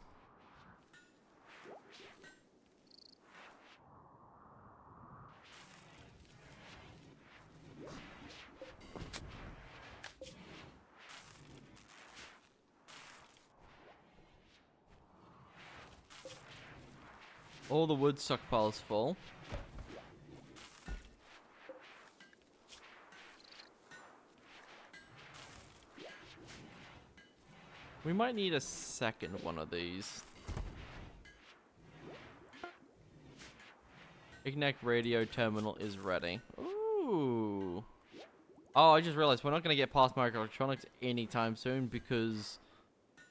All the wood stockpile is full. We might need a second one of these. Ignite radio terminal is ready. Ooh. Oh, I just realized we're not going to get past microelectronics anytime soon because,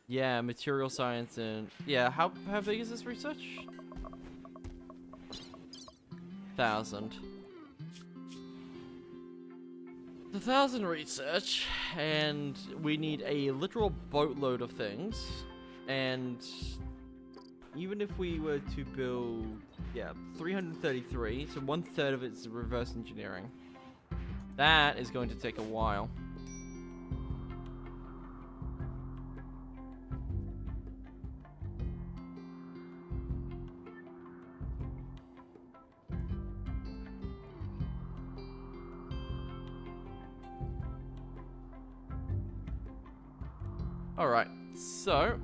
yeah, material science and, yeah, how big is this research? 1,000. 1,000 research, and we need a literal boatload of things. And even if we were to build, yeah, 333, so 1/3 of it is reverse engineering. That is going to take a while. Alright, so.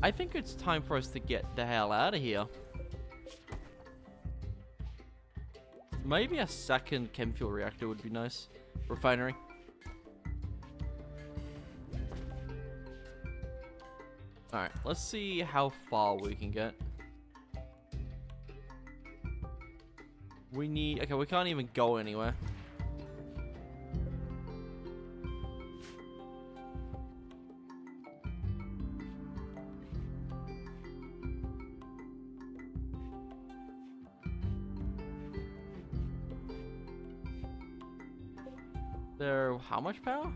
I think it's time for us to get the hell out of here. Maybe a second chem fuel reactor would be nice. Refinery. Alright, let's see how far we can get. We need... Okay, we can't even go anywhere. They're how much power?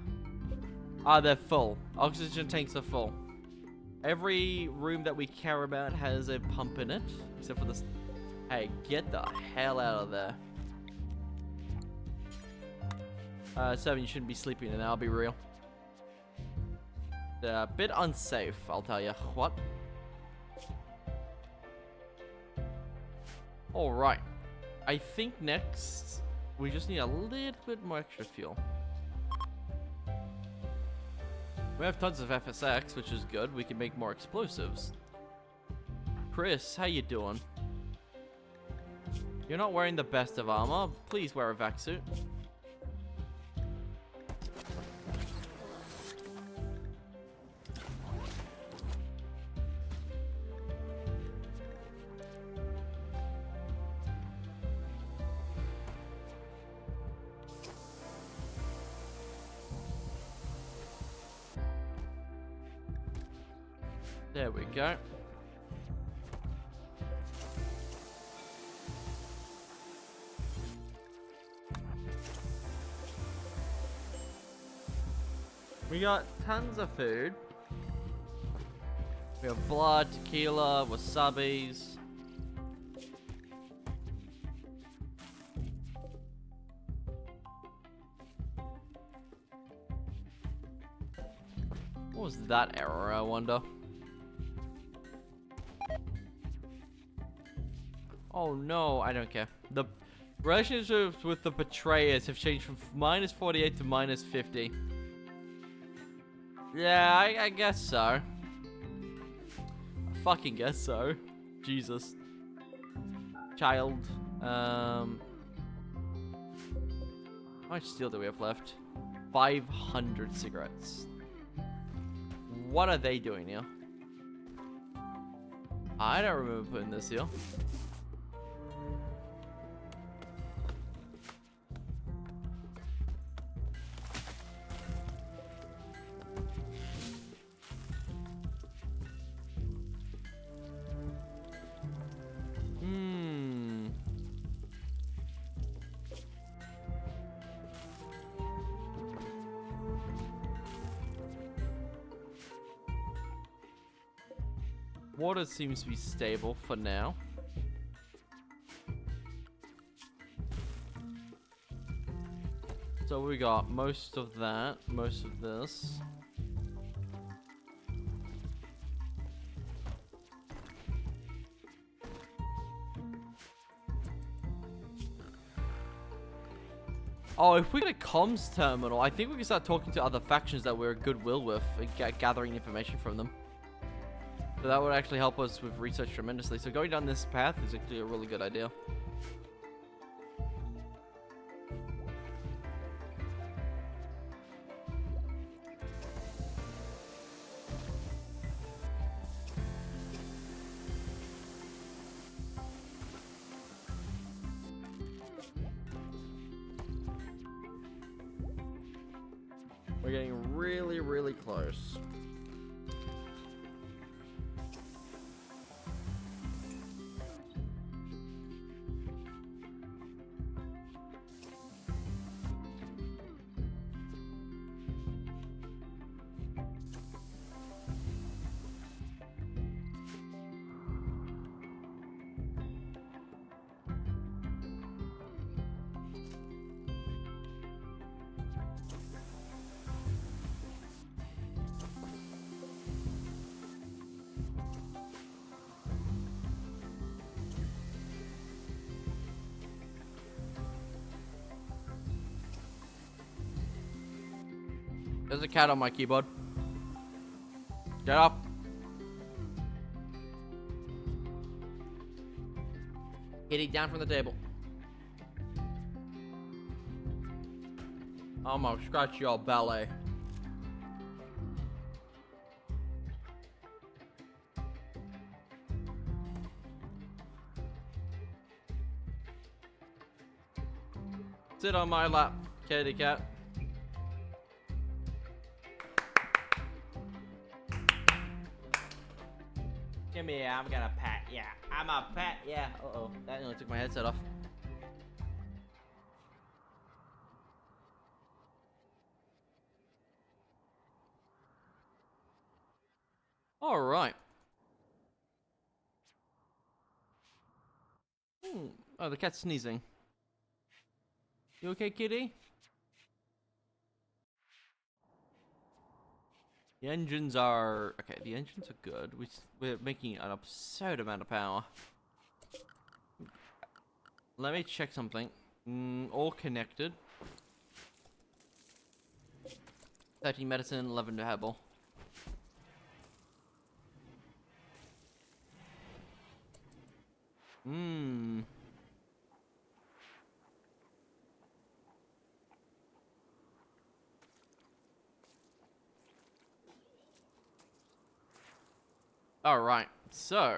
Ah, they're full. Oxygen tanks are full. Every room that we care about has a pump in it, except for this. Hey, get the hell out of there. 7, you shouldn't be sleeping in there, I'll be real. A bit unsafe, I'll tell you. What? Alright. I think next, we just need a little bit more extra fuel. We have tons of FSX, which is good. We can make more explosives. Chris, how you doing? You're not wearing the best of armor. Please wear a vac suit. There we go. We got tons of food. We have blood, tequila, wasabis. What was that error, I wonder? Oh no, I don't care. The relationships with the betrayers have changed from -48 to -50. Yeah, I guess so. I fucking guess so. Jesus. Child. How much steel do we have left? 500 cigarettes. What are they doing here? I don't remember putting this here. Water seems to be stable for now. So we got most of that, most of this. Oh, if we get a comms terminal, I think we can start talking to other factions that we're at goodwill with and gathering information from them. So that would actually help us with research tremendously. So going down this path is actually a really good idea. We're getting really, really close. There's a cat on my keyboard. Get up. Kitty, down from the table. I'm gonna scratch your belly. Sit on my lap, kitty cat. Give me, I'm gonna pat, yeah. I'm a pet, yeah. Uh-oh, that nearly took my headset off. Alright. Oh, the cat's sneezing. You okay, kitty? The engines are... Okay, the engines are good. We're making an absurd amount of power. Let me check something. All connected. 30 medicine, 11 to herbal. Alright, so...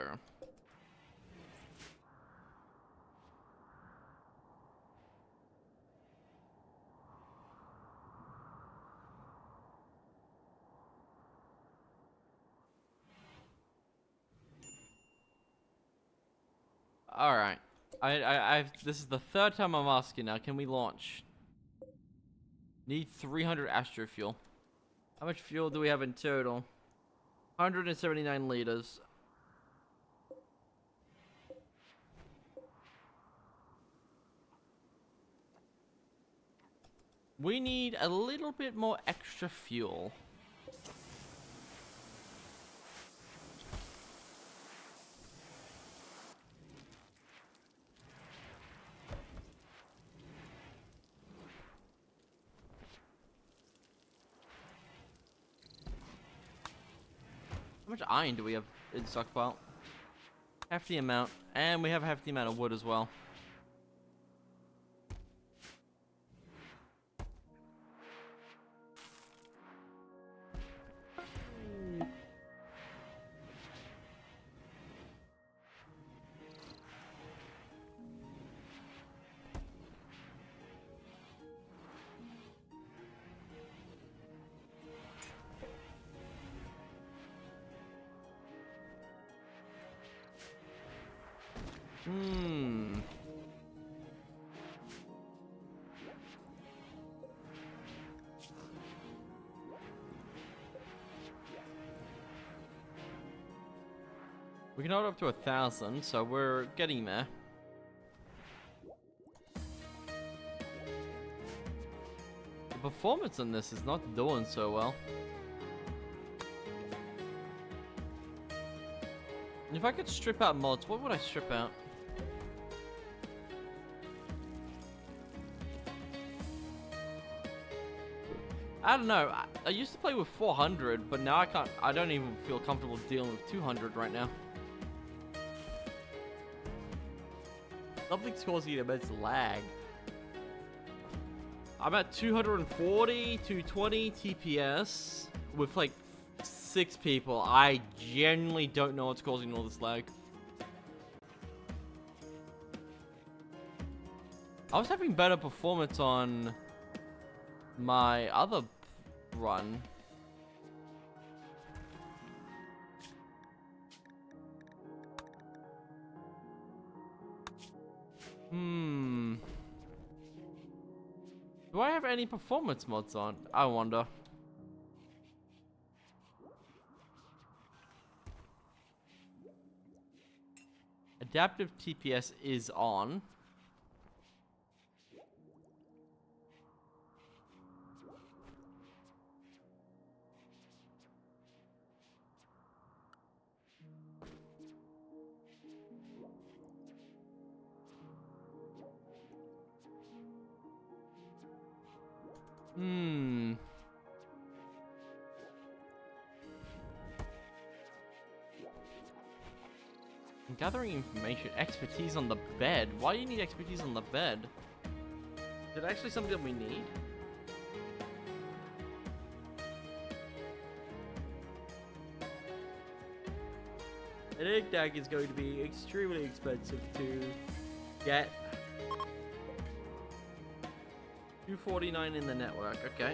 Alright. This is the third time I'm asking now. Can we launch? Need 300 astro fuel. How much fuel do we have in total? 179 liters. We need a little bit more extra fuel. How much iron do we have in stockpile? Hefty amount. And we have a hefty amount of wood as well. We can hold up to 1,000, so we're getting there. The performance on this is not doing so well. And if I could strip out mods, what would I strip out? I don't know. I used to play with 400, but now I don't even feel comfortable dealing with 200 right now. Something's causing immense lag. I'm at 240, 220 TPS with like 6 people. I genuinely don't know what's causing all this lag. I was having better performance on my other run. Do I have any performance mods on? I wonder. Adaptive TPS is on. Gathering information. Expertise on the bed. Why do you need expertise on the bed? Is it actually something we need? An egg tag is going to be extremely expensive to get. 249 in the network. Okay.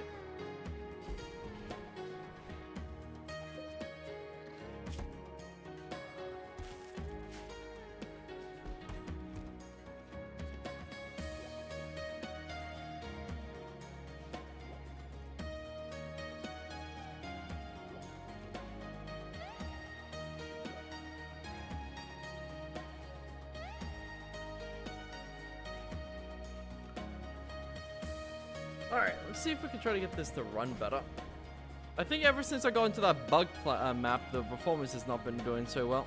Alright, let's see if we can try to get this to run better. I think ever since I got into that bug map, the performance has not been doing so well.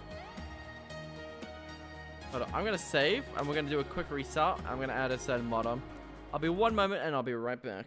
Hold on, I'm gonna save, and we're gonna do a quick restart. I'm gonna add a certain mod on. I'll be 1 moment, and I'll be right back.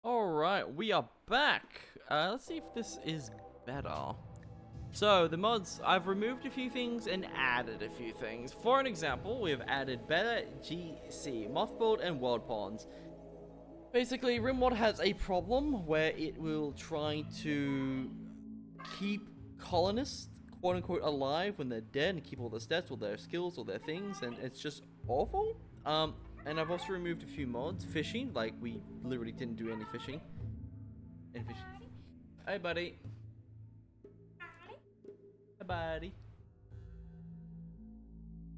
Alright, we are back. Let's see if this is better. So, the mods, I've removed a few things and added a few things. For an example, we have added better GC, mothballed and world ponds. Basically, RimWorld has a problem where it will try to keep colonists, quote-unquote, alive when they're dead and keep all their stats, all their skills, all their things, and it's just awful. And I've also removed a few mods. Fishing, like we literally didn't do any fishing. Hey, buddy. Hey, buddy.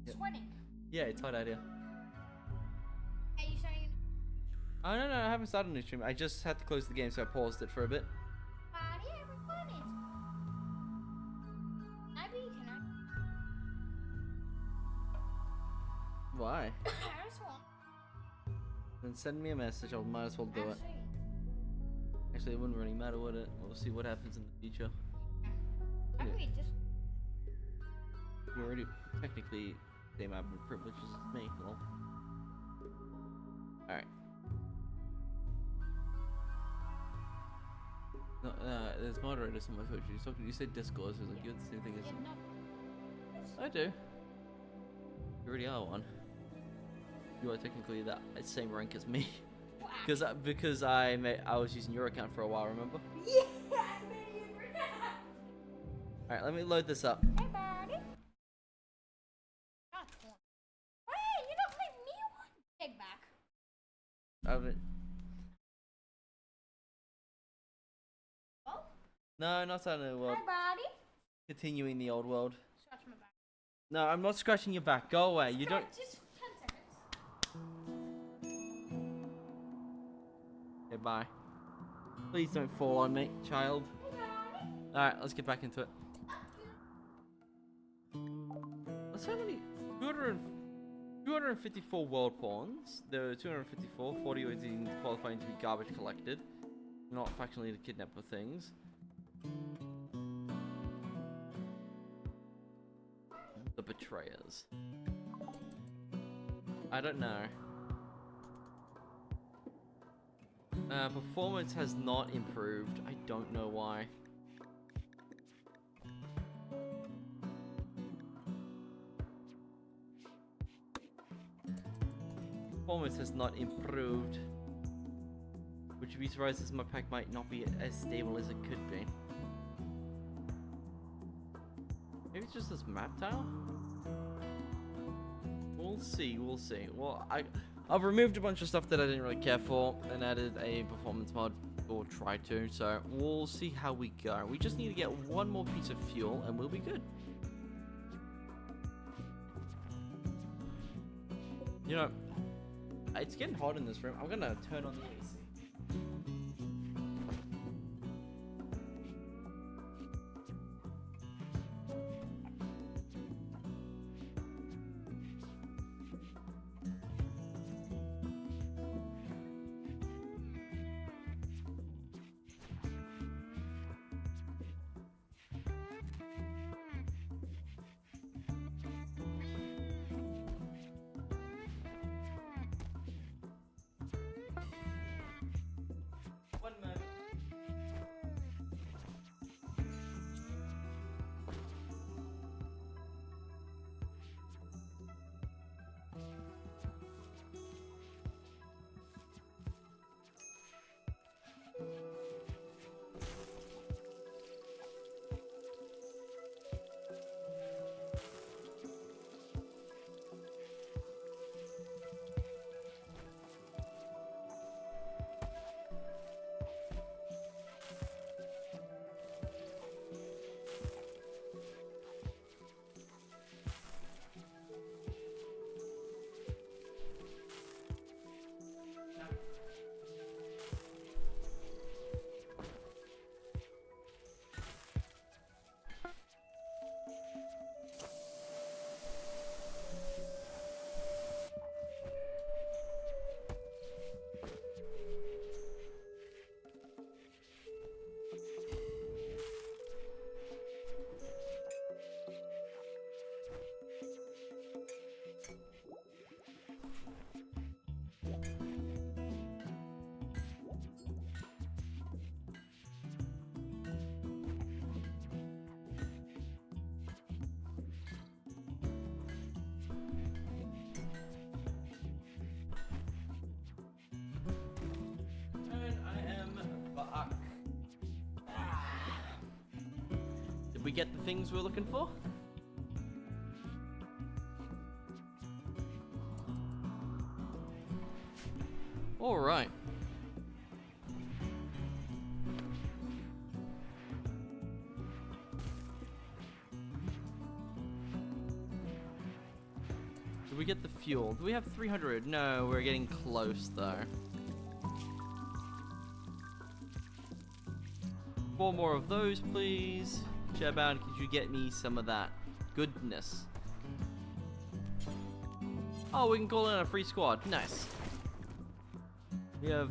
Yep. Sweating. Yeah, it's hot out here. Are you saying? Oh, no, I haven't started a new stream. I just had to close the game, so I paused it for a bit. Why? Then send me a message, I might as well do it. Actually, it wouldn't really matter, would it? We'll see what happens in the future. I mean, just You're already technically same admin privileges as me, lol. Alright. No, there's moderators on my Twitch. You said Discord, so like, you're the same thing as them. I do. You already are one. You are technically that same rank as me. because I was using your account for a while, remember? yeah, I made you. Alright, let me load this up. Hey, buddy. Hey, you don't make me one. Take back. Oh? No, not starting a new world. Hi, buddy. Continuing the old world. Scratch my back. No, I'm not scratching your back. Go away. You don't. Just 10 seconds. Okay, bye. Please don't fall on me, child. Alright, let's get back into it. Let's how many? 254 world pawns. There were 254. 40 was in qualifying to be garbage collected. Not factionally to kidnap for things. The betrayers. I don't know. Performance has not improved. I don't know why. Performance has not improved. Would you be surprised as my pack might not be as stable as it could be? Maybe it's just this map tile? We'll see, we'll see. Well, I've removed a bunch of stuff that I didn't really care for and added a performance mod, or try to, so we'll see how we go. We just need to get one more piece of fuel and we'll be good. You know, it's getting hot in this room. I'm gonna turn on the AC. We get the things we're looking for? Alright. Did we get the fuel? Do we have 300? No, we're getting close though. 4 more of those, please. Chairbound, could you get me some of that goodness? Oh, we can call in a free squad. Nice. We have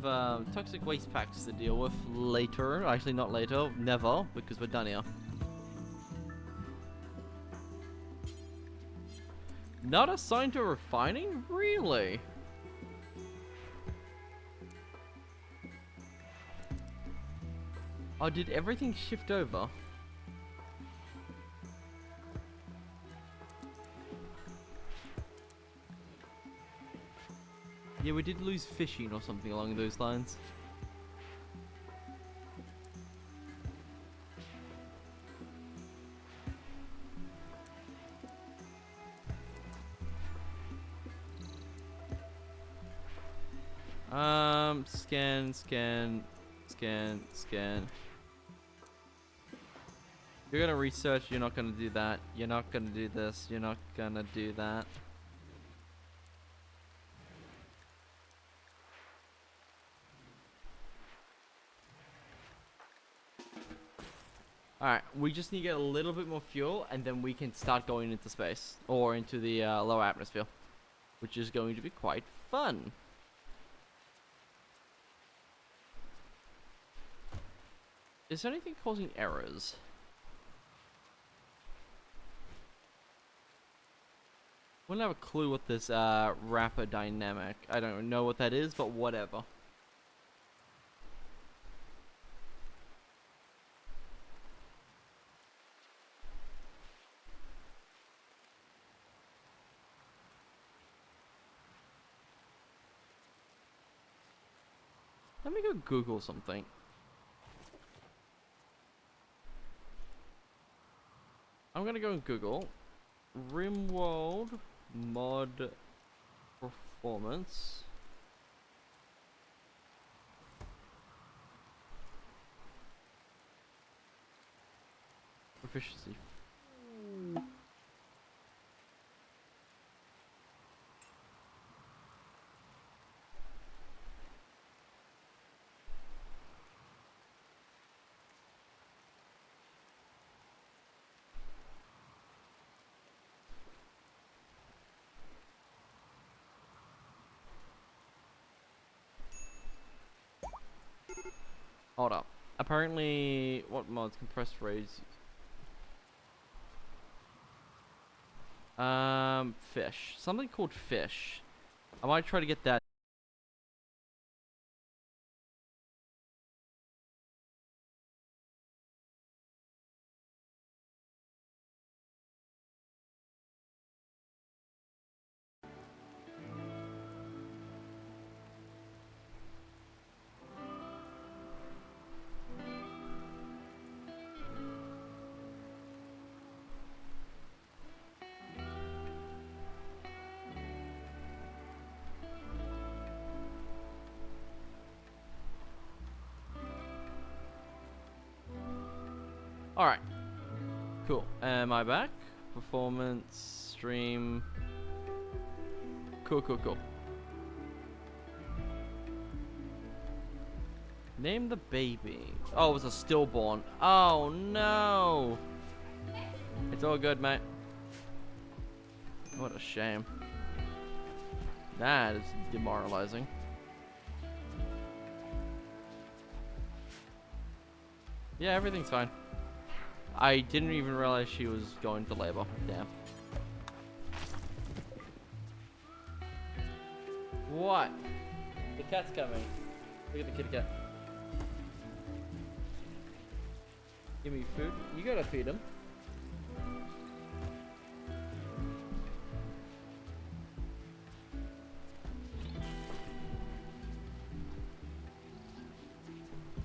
toxic waste packs to deal with later. Actually, not later. Never, because we're done here. Not assigned to refining? Really? Oh, did everything shift over? Yeah, we did lose fishing or something along those lines. Scan. You're gonna research, you're not gonna do that. You're not gonna do this, you're not gonna do that. Alright, we just need to get a little bit more fuel and then we can start going into space. Or into the lower atmosphere. Which is going to be quite fun. Is there anything causing errors? I don't have a clue what this wrapper dynamic. I don't know what that is, but whatever. Let me go Google something. I'm gonna go and Google RimWorld mod performance. Proficiency. Hold up. Apparently, what mods? Compressed rays. Fish. Something called fish. I might try to get that. Alright. Cool. Am I back? Performance, stream. Cool. Name the baby. Oh, it was a stillborn. Oh, no. It's all good, mate. What a shame. That is demoralizing. Yeah, everything's fine. I didn't even realize she was going to labor. Damn. What? The cat's coming. Look at the kitty cat. Give me food. You gotta feed him.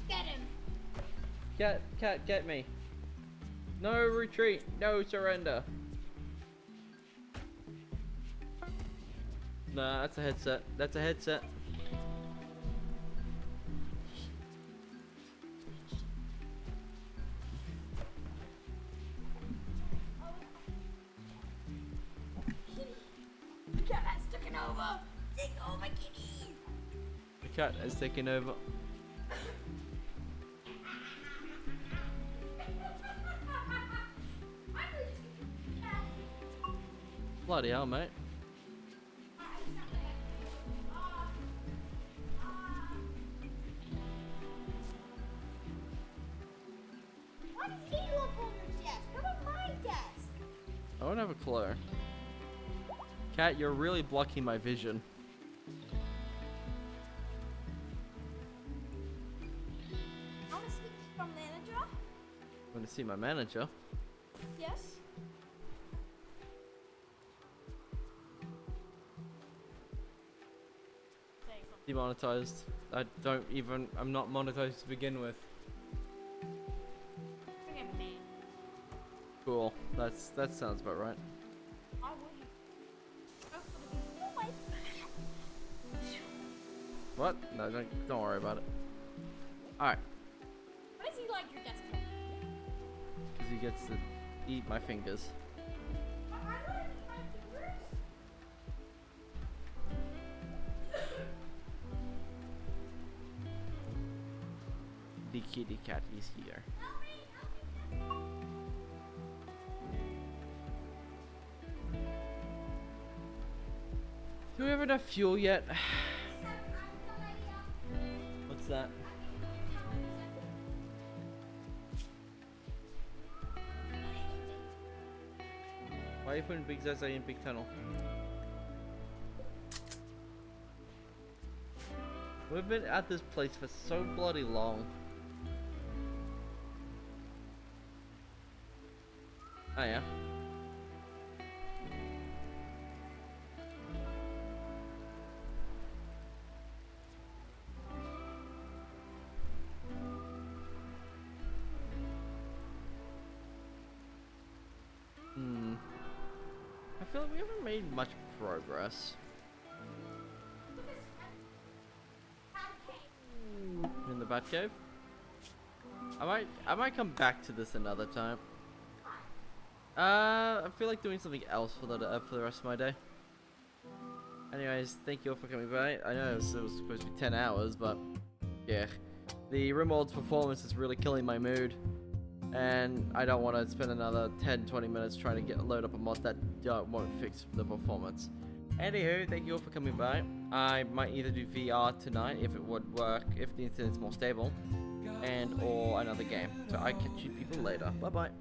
Get him. Cat, get me. No retreat. No surrender. Nah, that's a headset. That's a headset. The cat has taken over. Take over, kitty. The cat has taken over. Bloody hell, mate. Why did he look on your desk? How about my desk? I don't have a clue. Cat, you're really blocking my vision. I want to speak to your manager. Want to see my manager? Yes. Demonetized. I'm not monetized to begin with. Look at me. Cool. That sounds about right. Why would you? Go for the no way. What? No, don't worry about it. Alright. Why does he like your desk? Because he gets to eat my fingers. I want to eat my fingers. The kitty cat is here. Help me, help me. Do we have enough fuel yet? What's that? Why are you putting Big Zaza in Big Tunnel? We've been at this place for so bloody long. Oh yeah. I feel like we haven't made much progress. In the Batcave? I might come back to this another time. I feel like doing something else for the rest of my day. Anyways, thank you all for coming by. I know it was supposed to be 10 hours, but yeah. The Rimworld's performance is really killing my mood. And I don't want to spend another 10-20 minutes trying to load up a mod that won't fix the performance. Anywho, thank you all for coming by. I might either do VR tonight if it would work, if the internet's more stable, and or another game. So I catch you people later. Bye bye.